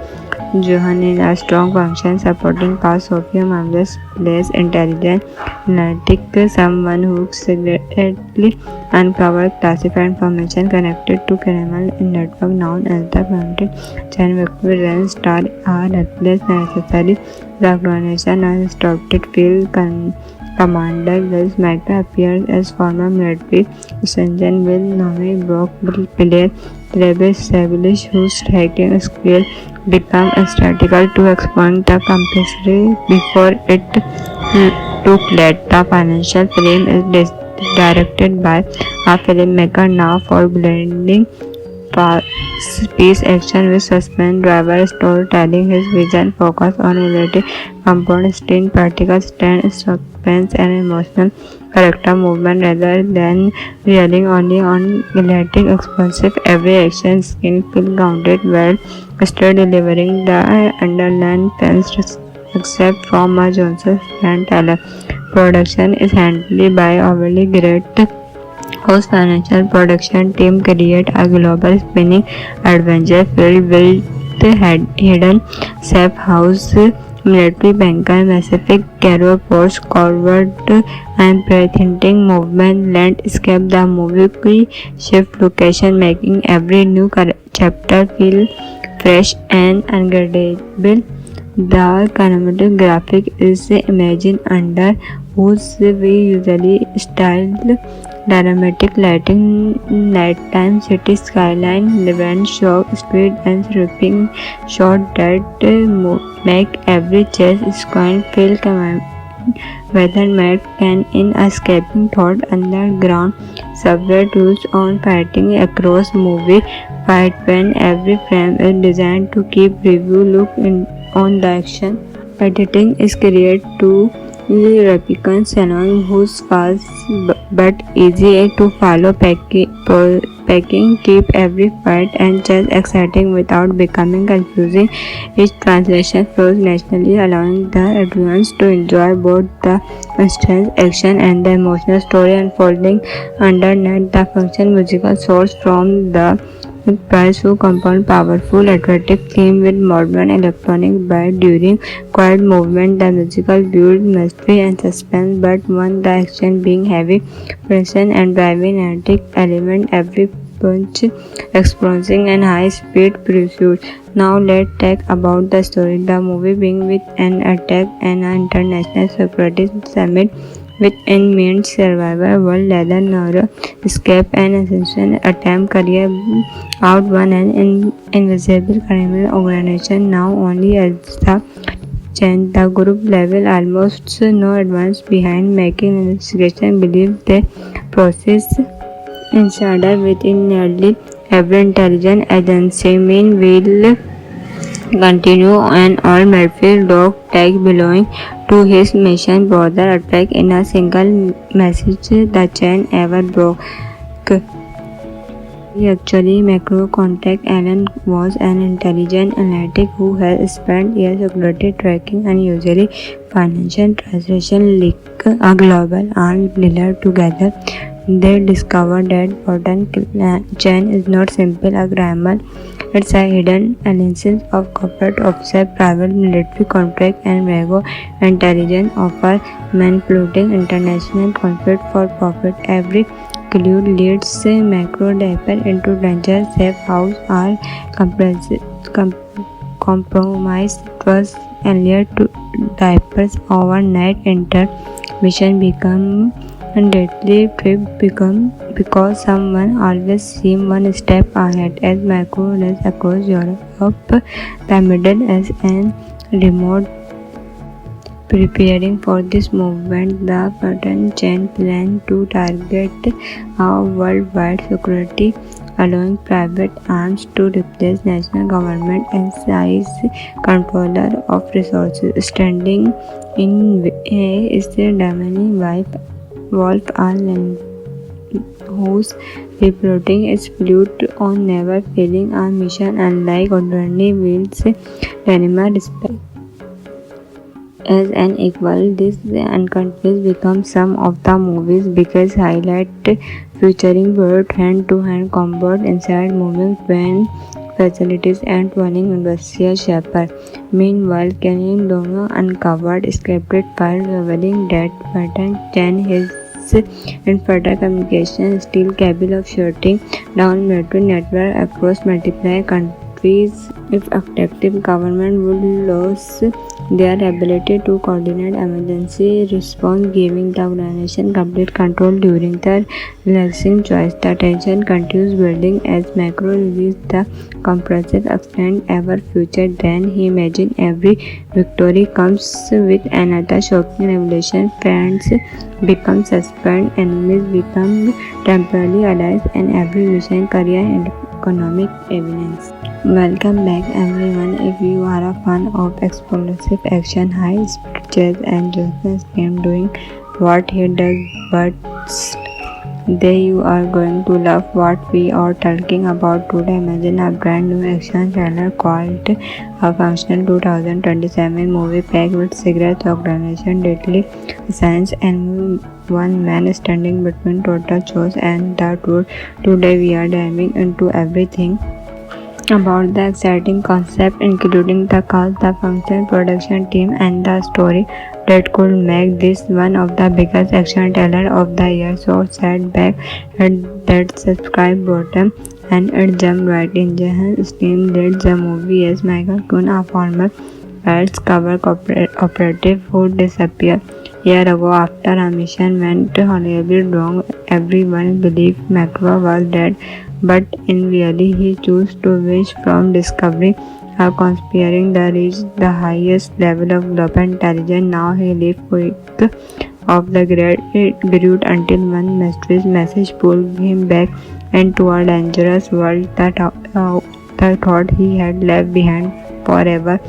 Johan is a strong function supporting cast. Sophia Marvelous plays intelligent, analytic, someone who secretly uncovered classified information connected to criminal network known as the Pattern Chain. Victory Ryan star are replaced necessary. The organization has stopped field commander Wells Magda appears as former military sergeant Will Nomi Brock player Travis Savage, whose striking skill became strategical to expand the complexity before it took late. The financial film is directed by a filmmaker now for blending space action with suspense driver storytelling. His vision focus on related components, in particular stand suspense and emotional character movement rather than relying only on electric explosive every action scene feel grounded well, still delivering the underlying fans except from a Johnson and Taylor. Production is handled by overly great whose financial production team create a global spinning adventure filled with hidden safe house, military bunker, massive cargo ports, covert and breathtaking movement landscape. The movie shift location, making every new chapter feel fresh and unforgettable. The kinematic graphic is imagined under whose we usually style dramatic lighting, nighttime city skyline, wind shock, speed and sweeping shot that make every chase sequence feel whether Matt can in escaping thought underground subway tools on fighting across movie fight when every frame is designed to keep review look in on the action. Editing is created to replicant Shannon whose fast but easy to follow packing keep every fight and chase exciting without becoming confusing. Each translation flows naturally, allowing the audience to enjoy both the intense action and the emotional story unfolding underneath. The function musical source from the Price who compound powerful attractive theme with modern electronic beat during quiet movement. The musical build mystery and suspense, but one the action being heavy, present and driving energetic element every punch, exploding and high speed pursuit. Now let's talk about the story. The movie being with an attack and an international security summit with inmates survivor world leather narrow escape and ascension attempt career out one an invisible criminal organization now only as the change the group level almost no advance behind making investigation believe the process insider within nearly every intelligence agency meanwhile continue and all Murphy dog tag belonging to his mission brother attack in a single message the chain ever broke. Actually, macro contact Alan was an intelligent analytic who has spent years security tracking and usually financial transaction link a global armed dealer together. They discovered that pattern chain is not simple a grammar. It's a hidden alliance of corporate officer, private military contract and vague intelligence offer manipulating international conflict for profit. Every clue leads macro diaper into danger. Safe house are compromised trust and lead to diapers overnight intermission become and deadly trip become because someone always seems one step ahead as macro runs across Europe, the Middle East and remote. Preparing for this movement, the pattern chain plan to target a worldwide security, allowing private arms to replace national government and size controller of resources. Standing in A is the Damani wife Wolf Island, whose reporting is fluid on never failing a mission unlike ordinary wheels. Danima respect as an equal. This unconfused becomes some of the movie's biggest highlight, featuring both hand-to-hand combat inside moving train facilities and running industrial shepherd. Meanwhile, Kenny Dono uncovered scripted files revealing that pattern Chen his infertile communication still capable of shutting down military network across multiple countries if effective government would lose their ability to coordinate emergency response, giving the organization complete control during the relaxing choice. The tension continues building as Macro releases the comprehensive extent ever future. Then he imagines every victory comes with another shocking revelation. Friends become suspect, enemies become temporarily allies, and every mission, career, and economic evidence. Welcome back everyone. If you are a fan of explosive action, high speed chase and Jonathan's game doing what he does but They you are going to love what we are talking about today. Imagine a brand new action thriller called A Function 2027 movie packed with secrets, organization, deadly science, and one man standing between total chaos and the truth. Today we are diving into everything about the exciting concept, including the cast, the function, production team, and the story that could make this one of the biggest action thrillers of the year. So sit back, hit that subscribe button, and it jump right in. Jahan Steam leads the movie as Michael Kuhn, a former Pirates cover operative who disappeared year ago after a mission went horribly wrong. Everyone believed Macro was dead, but in reality he chose to wish from discovering a conspiring that reached the highest level of global intelligence. Now he lives quick of the great until one mysterious message pulled him back into a dangerous world that the thought he had left behind forever.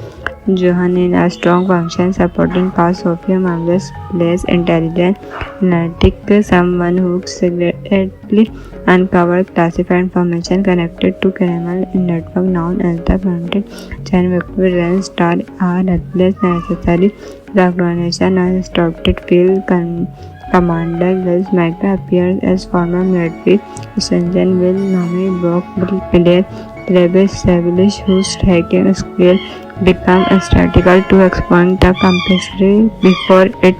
Johan in a strong function supporting cast. Sophia Mamles plays intelligent, analytic, someone who secretly uncovered classified information connected to criminal network known as the Mounted Chain. Victory Rance star are replaced necessary. The organization has stopped field commander Wells Micah appears as former military sergeant Will Nami Brock player Travis Savage whose hacking skill become strategical to expand the complexity before it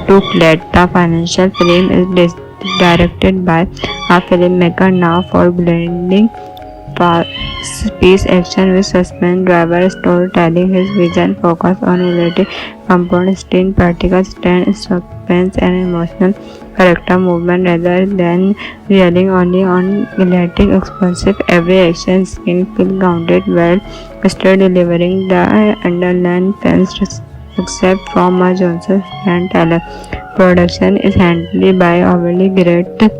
took late. The financial film is directed by a filmmaker now for blending space action with suspense driver storytelling. His vision focus on related components, screen particles, stand suspense and emotional character movement rather than relying only on electric explosive. Every action scene feel grounded well, still delivering the underlying fans except from a Johnson and Taylor. Production is handled by overly great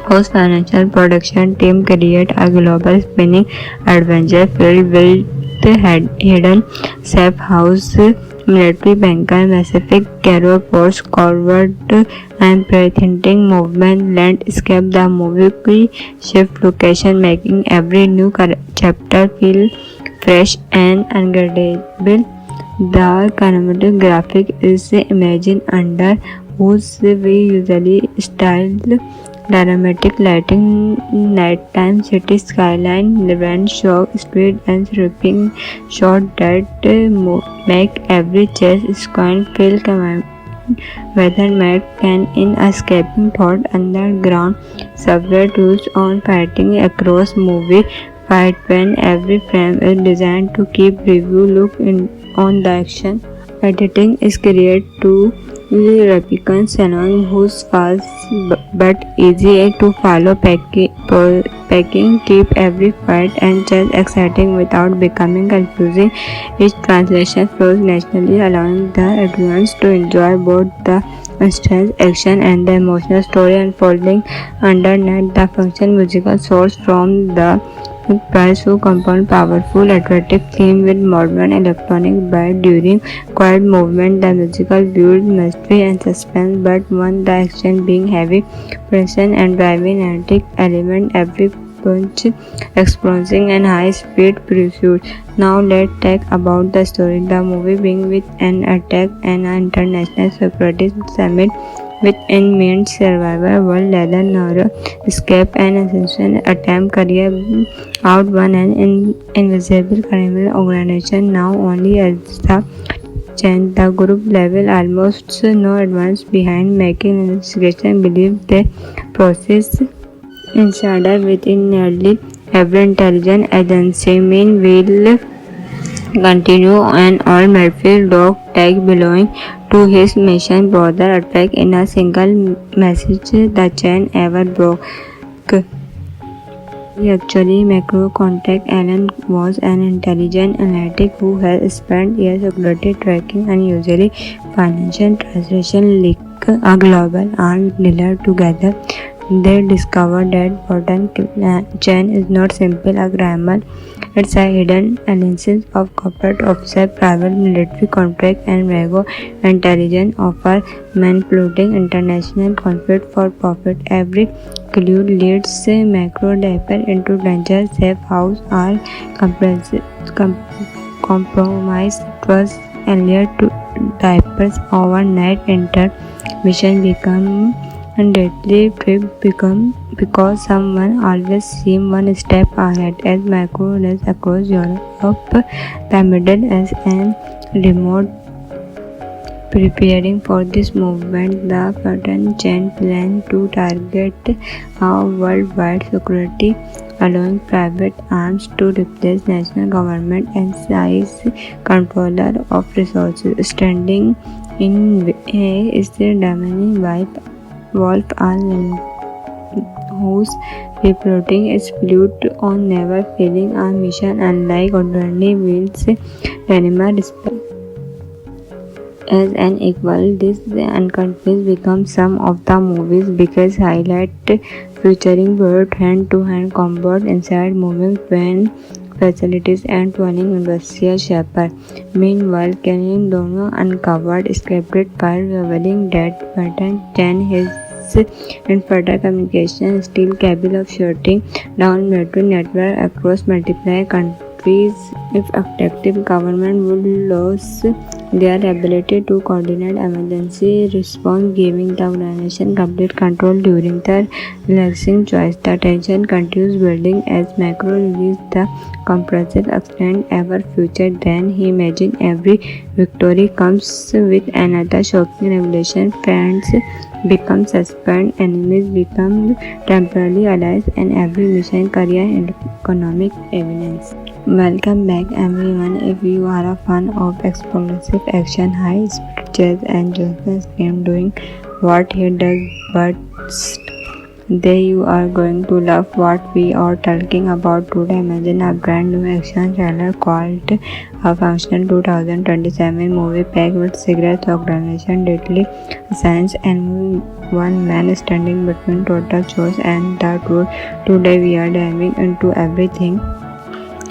whose financial production team create a global spinning adventure filled with hidden safe house, military bunker, massive cargo ports, forward and pretending movement, landscape. The movie shift location, making every new chapter feel fresh and unforgettable. The cinematographic is imagined under whose we usually style dramatic lighting, nighttime city skyline, rent show, street and sweeping shot that make every chase squad feel whether Matt can in escaping thought underground subway tools on fighting across movie fight when every frame is designed to keep review look in on the action. Editing is created to replicant Salon whose fast but easy to follow packing keep every fight and chase exciting without becoming confusing. Each translation flows naturally, allowing the audience to enjoy both the intense action and the emotional story unfolding underneath. The function musical source from the Price who compound powerful, attractive theme with modern electronic beat during quiet movement. The musical builds mystery and suspense, but one the action being heavy, present and driving energetic element every punch, explosion and high-speed pursuit. Now let's talk about the story. The movie begins with an attack and an international security summit with inmate survivor world leather narrow escape and ascension attempt career out one an invisible criminal organization now only as the change the group level almost no advance behind making investigation believe the process insider within nearly every intelligence agency meanwhile continue and all Murphy dog tag belonging to his mission brother attack in a single message the chain ever broke. Actually, Macro contact Alan was an intelligent analytic who has spent years security tracking and usually financial transaction leak a global armed dealer together they discover that Bottom chain is not simply a grammar, it's a hidden analysis of corporate offset, private military contract, and vague intelligence offer manipulating international conflict for profit. Every clue leads macro diaper into danger. Safe house are compromised trust and lead to diapers overnight intermission become deadly trip become because someone always seems one step ahead as macro does across Europe, the Middle East and remote. Preparing for this movement, the Bottom chain plan to target worldwide security, allowing private arms to replace national government and size controller of resources. Standing in way is the Damani Wolf Island, whose reporting is fluid on never failing a mission, unlike ordinary wheels. Danimark as an equal. This unconfused becomes some of the movie's biggest highlight, featuring both hand-to-hand combat inside moving train facilities and twirling industrial shaper. Meanwhile, Kenyan Dono uncovered scripted fire revealing that Button Chan his infertile communication still capable of shutting down military network across multiple countries if effective government would lose their ability to coordinate emergency response, giving the organization complete control during the relaxing choice. The tension continues building as Macro releases the compressive extent ever future. Then he imagines every victory comes with another shocking revelation. Friends become suspect, enemies become temporarily allies, and every mission career and economic evidence. Welcome back everyone. If you are a fan of explosive action, high speed chase and Jonathan's game doing what he does best, then you are going to love what we are talking about today. Imagine a brand new action trailer called A Function 2027 movie packed with cigarettes, organization, deadly science, and one man standing between total chores and the truth. Today we are diving into everything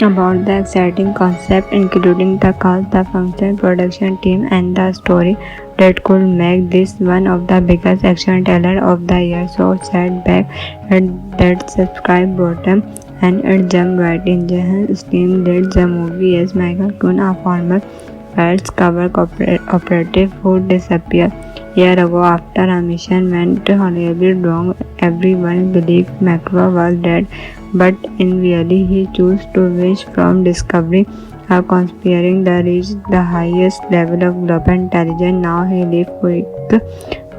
about the exciting concept, including the cast, the function, production team, and the story that could make this one of the biggest action trailers of the year. So sit back, hit that subscribe button, and jump right in. Jahan Steam led the movie as Michael Kuhn, a former Pirates cover operative who disappeared year ago after a mission went horribly wrong. Everyone believed Macro was dead, but in reality he chose to wish from discovering a conspiring that reached the highest level of global intelligence. Now he lived quick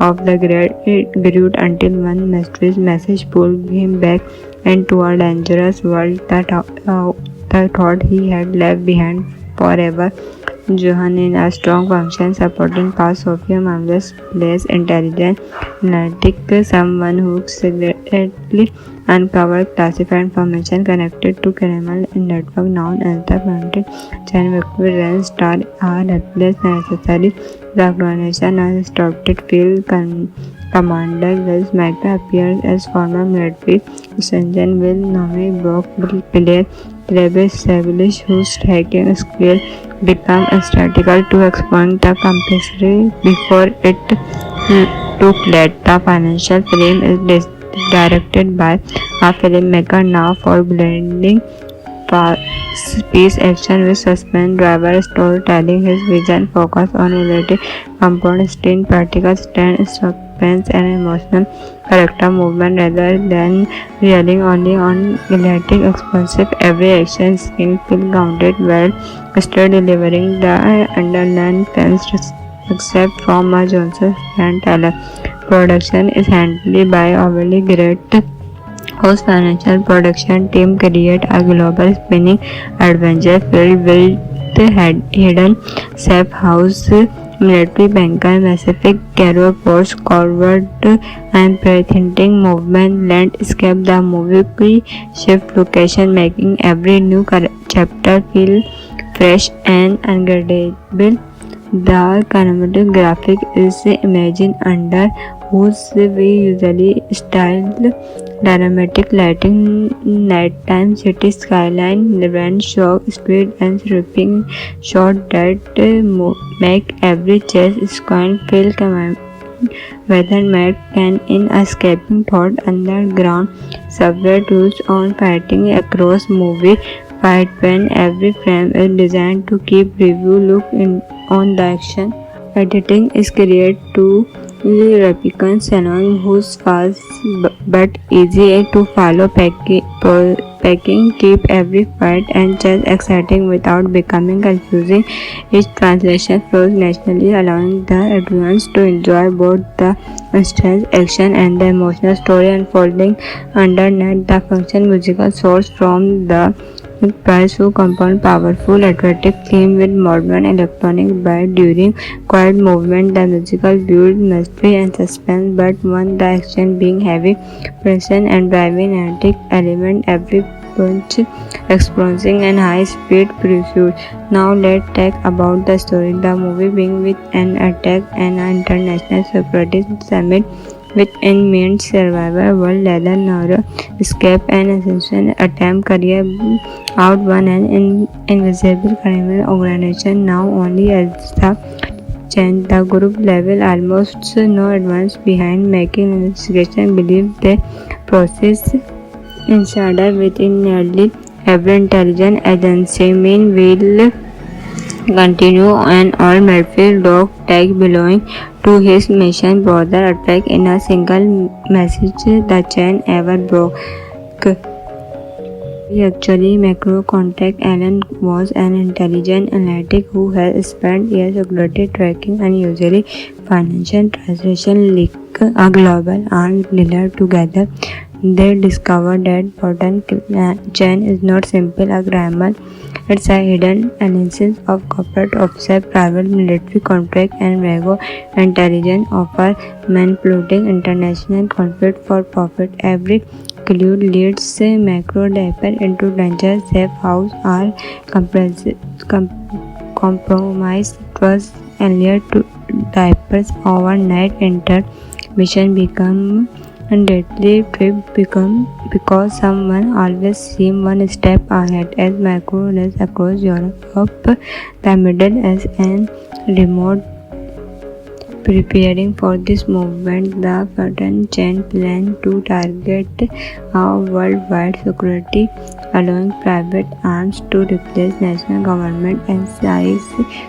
of the great until one mysterious message pulled him back into a dangerous world that thought he had left behind forever. Johan in a strong function supporting cast, Sophia Mamles plays intelligent, analytic, someone who secretly uncovered classified information connected to criminal network known as the Bottom chain. Victory Ryan star are replaced necessary. The organization has adopted field commander Wells Magda appears as former military sergeant Will Nami Brock player Travis Savage, whose hacking skill become strategical to exploit the complexity before it took late. The financial film is directed by a filmmaker now for blending fast-paced action with suspense driver storytelling. His vision focuses on relative components, in practical stand, suspense, and emotional character movement rather than relying only on electric explosive. Every action scene feels grounded while still delivering the underlying themes except from a Johnson and Taylor. Production is handled by overly great whose financial production team create a global spinning adventure filled with hidden safe house, military bunker, Pacific cargo ports, forward and pretending movement landscape. The movie shift location, making every new chapter feel fresh and unforgettable. The cinematographic is imagined under whose we usually style dramatic lighting, nighttime city skyline, rain shock, speed and sweeping shot that make every chase squint feel whether Matt can in escaping thought underground subway tools on fighting across movie fight when every frame is designed to keep review look in on the action. Editing is created to replicant Shannon whose fast but easy to follow packing keep every fight and chase exciting without becoming confusing. Each translation flows naturally, allowing the audience to enjoy both the intense action and the emotional story unfolding underneath the function musical source from the Price who compound powerful athletic theme with modern electronic beat during quiet movement. The musical builds mystery and suspense, but when the action being heavy, present and driving energetic element every punch, exploding and high speed pursuit. Now let's talk about the story. The movie being with an attack and an international security summit with inmate survivor world leather narrow escape and ascension attempt career out one an invisible criminal organization now only as the change the group level almost no advance behind making investigation believe the process insider within nearly every intelligence agency meanwhile continue and all Murphy dog tag belonging to his mission brother attack in a single message the chain ever broke. Actually, macro contact Alan was an intelligent analytic who has spent years security tracking and usually financial transaction link a global arms dealer together. They discovered that pattern chain is not simple a grammar. It's a hidden analysis of corporate offset, private military contract, and vague intelligence offer manipulating international conflict for profit. Every clue leads macro diaper into danger. Safe house are compromised trust and lead to diapers overnight. Mission become and deadly trip become because someone always seems one step ahead as macro runs across Europe, the Middle East and remote. Preparing for this movement, the pattern chain plan to target a worldwide security, allowing private arms to replace national government and size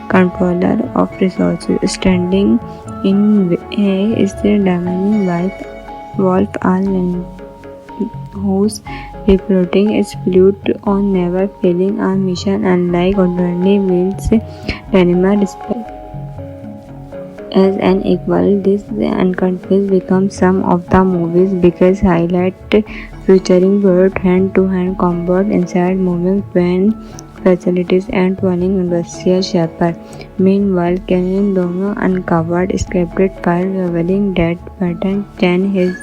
controller of resources. Standing in way is the damaging Wolf Island, whose reporting is fluid on never failing a mission unlike ordinary wheels. Ranima respect as an equal. This unconfessed becomes some of the movie's biggest highlight, featuring both hand-to-hand combat inside moving train facilities and twirling industrial shepherd. Meanwhile, Kenyan Dono uncovered scripted file revealing that pattern chain his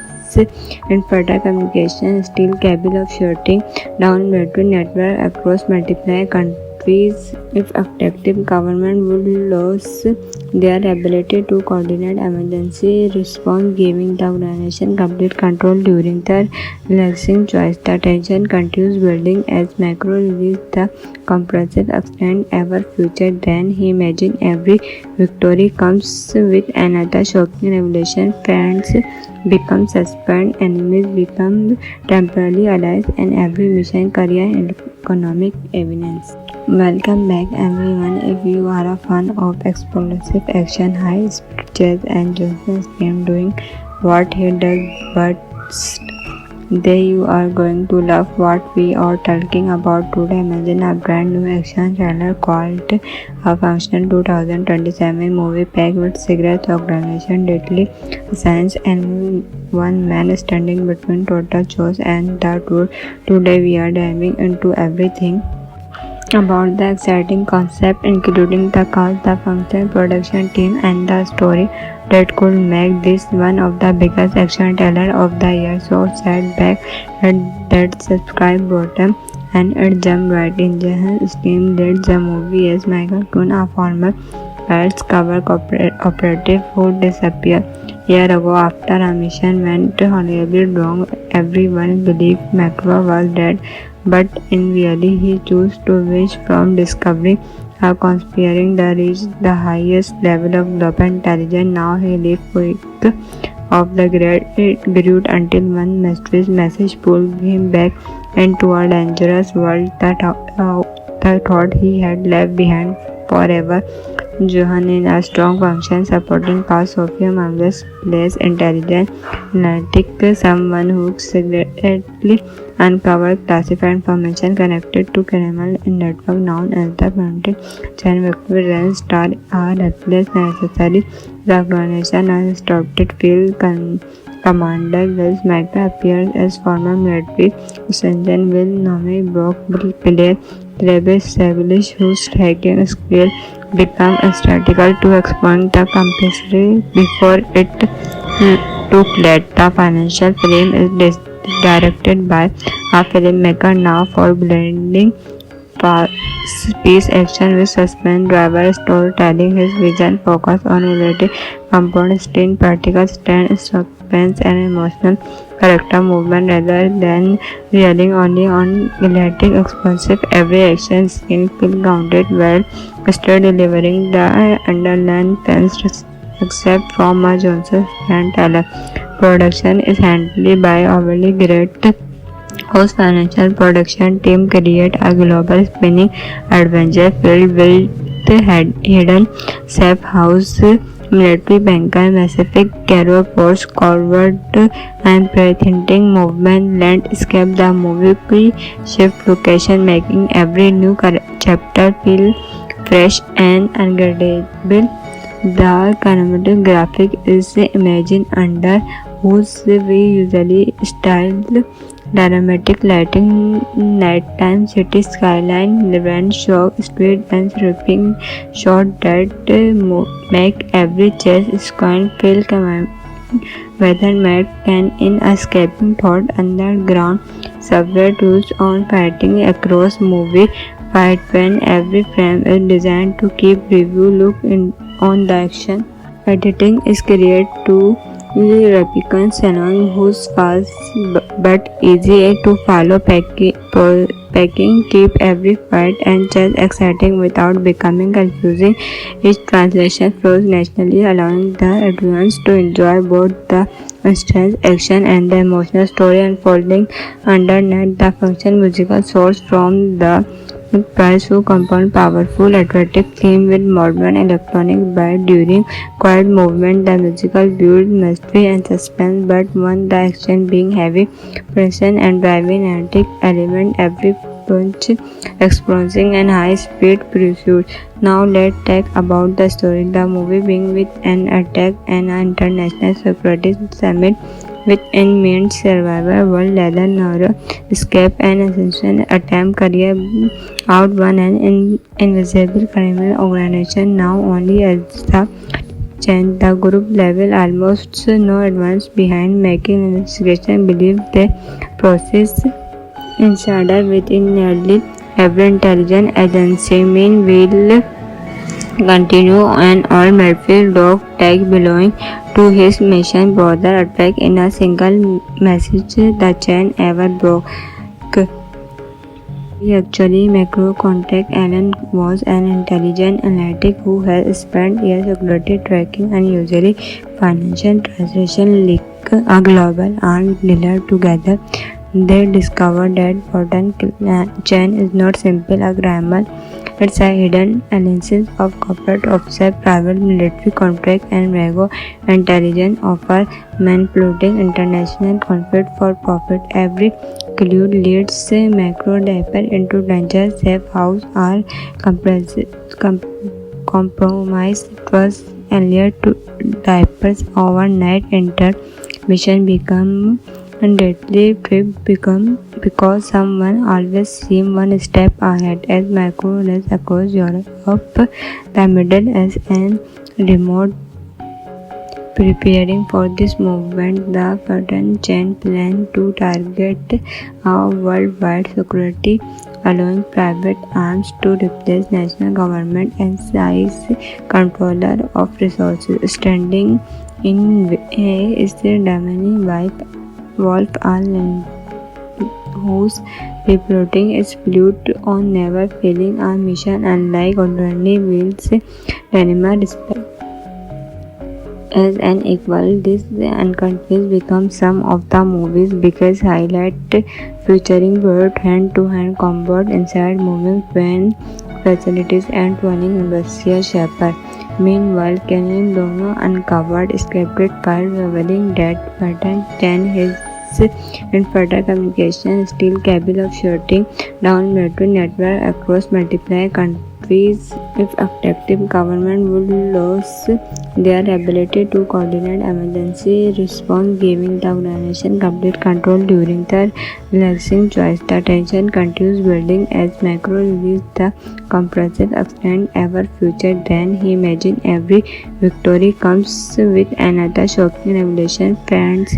infertile communication is still capable of shutting down military network across multiple countries if effective government would lose their ability to coordinate emergency response, giving the organization complete control during the relaxing choice. The tension continues building as Macro reveals the comprehensive extent ever future. Then he imagines every victory comes with another shocking revelation. Friends become suspect, enemies become temporarily allies, and every mission career and economic evidence. Welcome back everyone. If you are a fan of explosive action, high speed chase and Johnson's game doing what he does best, then you are going to love what we are talking about today. Imagine a brand new action trailer called a functional 2027 movie packed with cigarettes, organization, deadly science, and one man standing between total chaos and the truth. Today we are diving into everything about the exciting concept, including the cast, the function, production team, and the story that could make this one of the biggest action trailers of the year. So sit back, hit that subscribe button, and jump right in. Jahan Steam led the movie as Michael Kuhn, a former Pets cover operative who disappeared year ago after a mission went horribly wrong. Everyone believed Macro was dead, but in reality he chose to wish from discovery. A conspiring to reach the highest level of global intelligence. Now he lives quick of the Groot until one mysterious message pulled him back into a dangerous world that thought he had left behind forever. Johan in a strong function supporting cast Sophia marvelous plays intelligent, analytic, someone who secretly uncovered classified information connected to criminal network known as the Frontier. Chen Victor Ren star are reckless necessary. The organization has stopped it field commander Will Magna appears as former military sergeant Will Nome Brock player Travis Savage whose hacking skill become strategical to exploit the complexity before it took late. The financial film is directed by a filmmaker now for blending fast-paced action with suspense driver storytelling. His vision focus on related components, screen particle stand suspense and emotional character movement rather than relying only on electric explosive. Every action scene feel grounded well, still delivering the underlying themes except from a Johnson and Taylor. Production is handled by overly great whose financial production team create a global spinning adventure filled with hidden safe house, military bunker, Pacific Cargo ports, forward and pretending movement, landscape. The movie shift location, making every new chapter feel fresh and unforgettable. The cinematic graphic is imagined under whose we usually style dramatic lighting, nighttime city skyline, rain shock, speed and sweeping shot that make every chase squad feel whether mad can in escaping thought underground subway tools on fighting across movie fight when every frame is designed to keep review look in on the action. Editing is created to replicants along whose fast but easy to follow packing keep every fight and chase exciting without becoming confusing. Each translation flows naturally, allowing the audience to enjoy both the intense action and the emotional story unfolding underneath. The function musical source from the Price who compound powerful, attractive theme with modern electronic beat during quiet movement. The musical build mystery and suspense, but one the action being heavy, present and driving energetic element. Every punch experiencing and high-speed pursuit. Now let's talk about the story. The movie being with an attack and an international security summit with inmates survivor world leather narrow escape and ascension attempt career out one an invisible criminal organization now only as the change the group level almost no advance behind making investigation believe the process insider within nearly every intelligence agency meanwhile continue and all Murphy's dog tag belonging to his mission brother attack in a single message the chain ever broke. Actually, Macro contact Alan was an intelligent analytic who has spent years security tracking and usually financial transaction link a global arms dealer together. They discovered that Fortin chain is not simple a grammar. It's a hidden analysis of corporate offset, private military contract and Vago intelligence offer manipulating international conflict for profit. Every clue leads Macro diaper into danger. Safe house are compromised trust and lead to diapers overnight enter mission become deadly trip become because someone always seems one step ahead as Macro runs across Europe, the Middle East and remote. Preparing for this movement, the Fortin chain planned to target a worldwide security allowing private arms to replace national government and size controller of resources. Standing in way is the Damani Wolf Island, whose reporting is fluid on never failing a mission, unlike ordinary wheels. Danima respect as an equal. This unconfused becomes some of the movie's biggest highlight, featuring both hand-to-hand combat inside moving train facilities and running industrial shepherd. Meanwhile, Kenyan Dono uncovered scripted file revealing that Patton Chan his infertile communication is still capable of shutting down military network across multiple countries. If active government would lose their ability to coordinate emergency response, giving the organization complete control during the relaxing choice. The tension continues building as Macro reveals the comprehensive extent ever future. Then he imagines every victory comes with another shocking revelation. Friends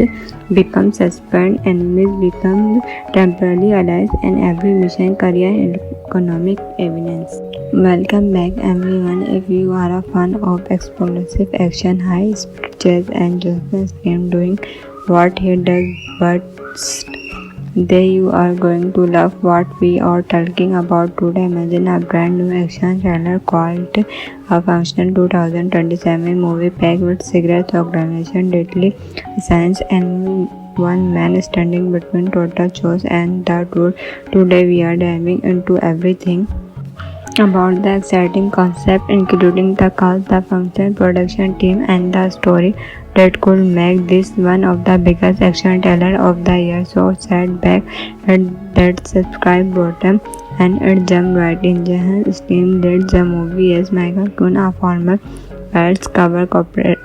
become suspended, enemies become temporarily allies, and every mission career economic evidence. Welcome back everyone. If you are a fan of explosive action, high speed chase and Joseph's game doing what he does best, then you are going to love what we are talking about today. Imagine a brand new action trailer called A Function 2027 movie packed with secrets, organization, deadly science, and one man standing between total chaos and the truth. Today we are diving into everything about the exciting concept, including the cast, the function, production team, and the story that could make this one of the biggest action trailers of the year. So sit back and that subscribe button and jump right in. Jahan Steam led the movie as Michael Kuhn, a former Pirates cover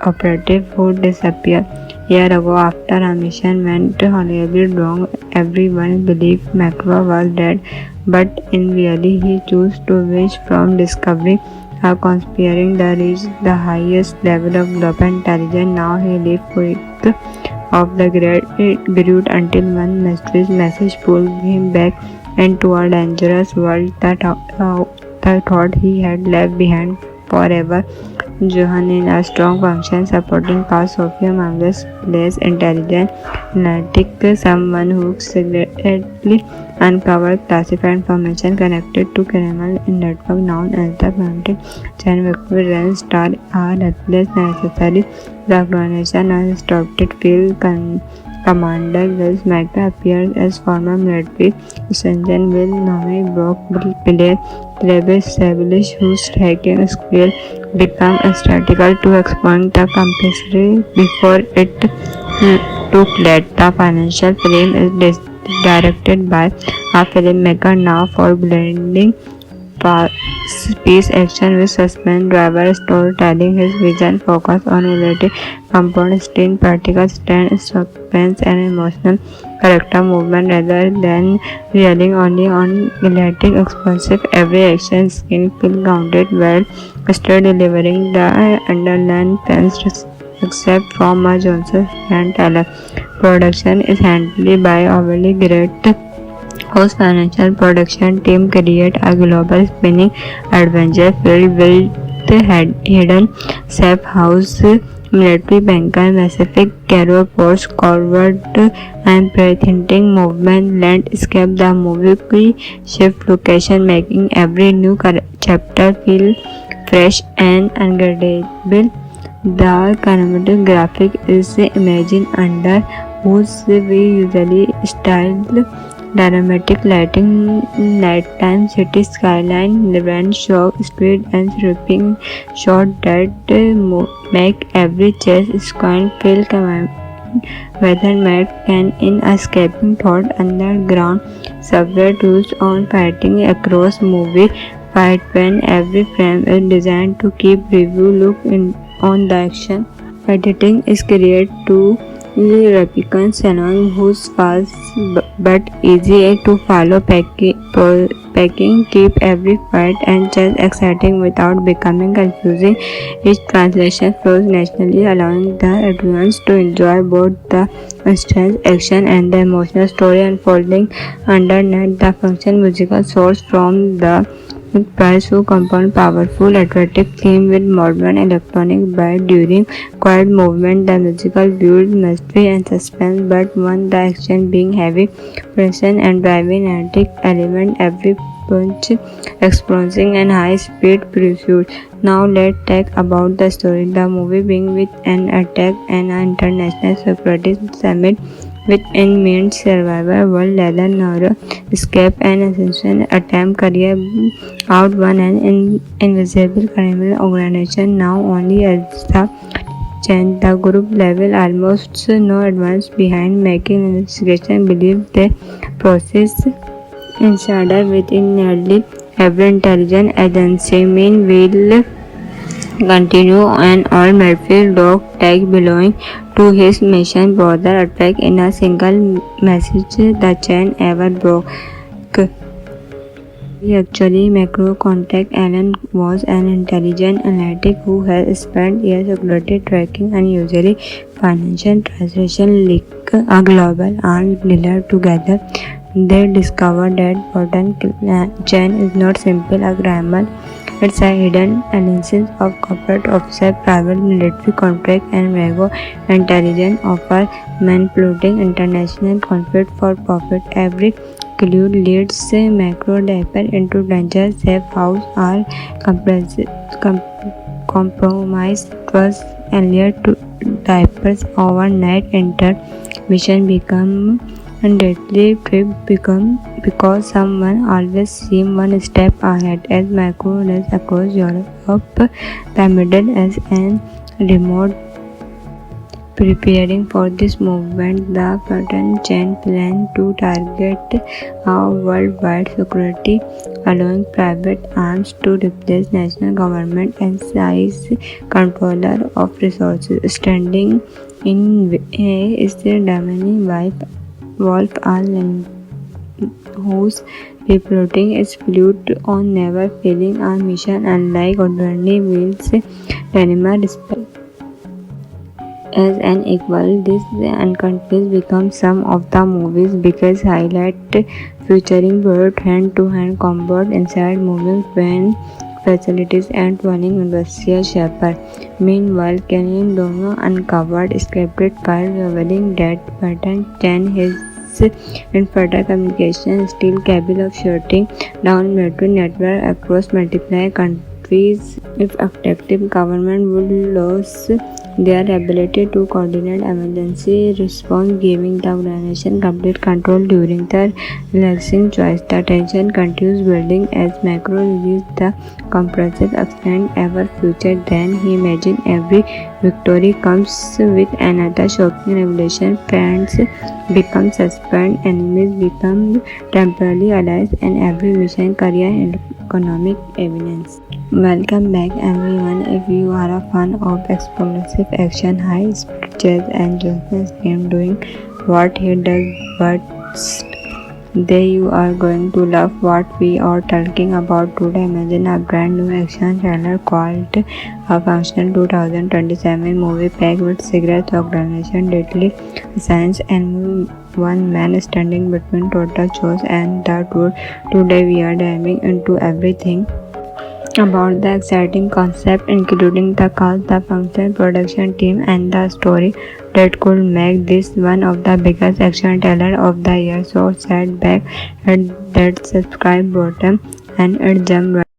operative who disappeared year ago after a mission went horribly wrong. Everyone believed Macro was dead, but in reality he chose to wish from discovering a conspiring that reached the highest level of global intelligence. Now he lives with of the great until one mysterious message pulled him back into a dangerous world that thought he had left behind forever. Johan in a strong function supporting cast. Sophia Mangas plays intelligent, analytic, someone who secretly uncovered classified information connected to criminal network known as the Mountain Chain. Victor Ren star are reckless necessary. The organization has adopted field commander Wells Magda appears as former military sergeant Will Nome Brock player Travis Savage, whose hacking skill become strategical to exploit the complexity before it took late. The financial film is directed by a filmmaker now for blending peace action with suspense driver storytelling. His vision focus on related components, screen practical stand, suspense, and emotional character movement rather than relying only on electric explosive. Every action scene feel grounded well, still delivering the underlying themes except from a Johnson and Taylor. Production is handled by overly great whose financial production team create a global spinning adventure filled with hidden safe house, military bunker, massive cargo ports, forward and pretending movement landscape. The movie shift location, making every new chapter feel fresh and unforgettable. The cinematic graphic is imagined under whose we usually style dramatic lighting, nighttime city skyline, grand show, street and sweeping shot that make every chase squad feel whether Matt can in escaping thought underground subway tools on fighting across movie fight when every frame is designed to keep review look in on the action. Editing is created to replicant Shannon, who's fast but easy to follow. Packing keep every fight and chase exciting without becoming confusing. Each translation flows naturally, allowing the audience to enjoy both the strength, action, and the emotional story unfolding underneath the function musical source from the Price who compound powerful, attractive theme with modern electronic beat during quiet movement. The musical builds mystery and suspense, but one the action being heavy, present and driving energetic element every punch, exploding and high-speed pursuit. Now let's talk about the story. The movie being with an attack and an international security summit with inmates survivor world leather narrow escape and ascension attempt career out one an invisible criminal organization now only as the change the group level almost no advance behind making investigation believe the process insider within nearly every intelligence agency meanwhile continue and all Murphy's dog tag belonging to his mission brother attack in a single message the chain ever broke. Actually, macro contact Alan was an intelligent analytic who has spent years security tracking unusually financial transaction leak a global arms dealer together. They discovered that Burton chain is not simple a grammar. It's a hidden analysis of corporate officer, private military contract, and vague intelligence offer manipulating international conflict for profit. Every clue leads macro diaper into danger. Safe house are compromised trust and lead to diapers overnight intermission become and deadly trip become because someone always seems one step ahead as macro does across Europe, the Middle East and remote. Preparing for this movement, the Burton chain planned to target a worldwide security, allowing private arms to replace national government and size controller of resources. Standing in is the Damani Wolf Island, whose piloting is fluid on never failing a mission unlike ordinary wheels. Danima respect as an equal. This unconfused becomes some of the movie's biggest highlight, featuring both hand-to-hand combat inside moving train facilities and running industrial shepherd. Meanwhile, Kenyan Dono uncovered scripted file revealing that Burton Chan his infertile communication still capable of shutting down military network across multiple countries if effective government would lose their ability to coordinate emergency response, giving the organization complete control during the relaxing choice. The tension continues building as Macro releases the comprehensive extent ever future. Then he imagines every victory comes with another shocking revelation. Friends become suspended, enemies become temporarily allies, and every mission career and economic evidence. Welcome back everyone. If you are a fan of explosive action, high speed chase and Jonathan's game doing what he does best, then you are going to love what we are talking about today. Imagine a brand new action thriller called A Functional 2027 movie packed with secrets, organization, deadly science, and one man standing between total chaos and the truth. Today we are diving into everything about the exciting concept, including the cast, the function, production team, and the story that could make this one of the biggest action thrillers of the year. So sit back, hit that subscribe button, and jump right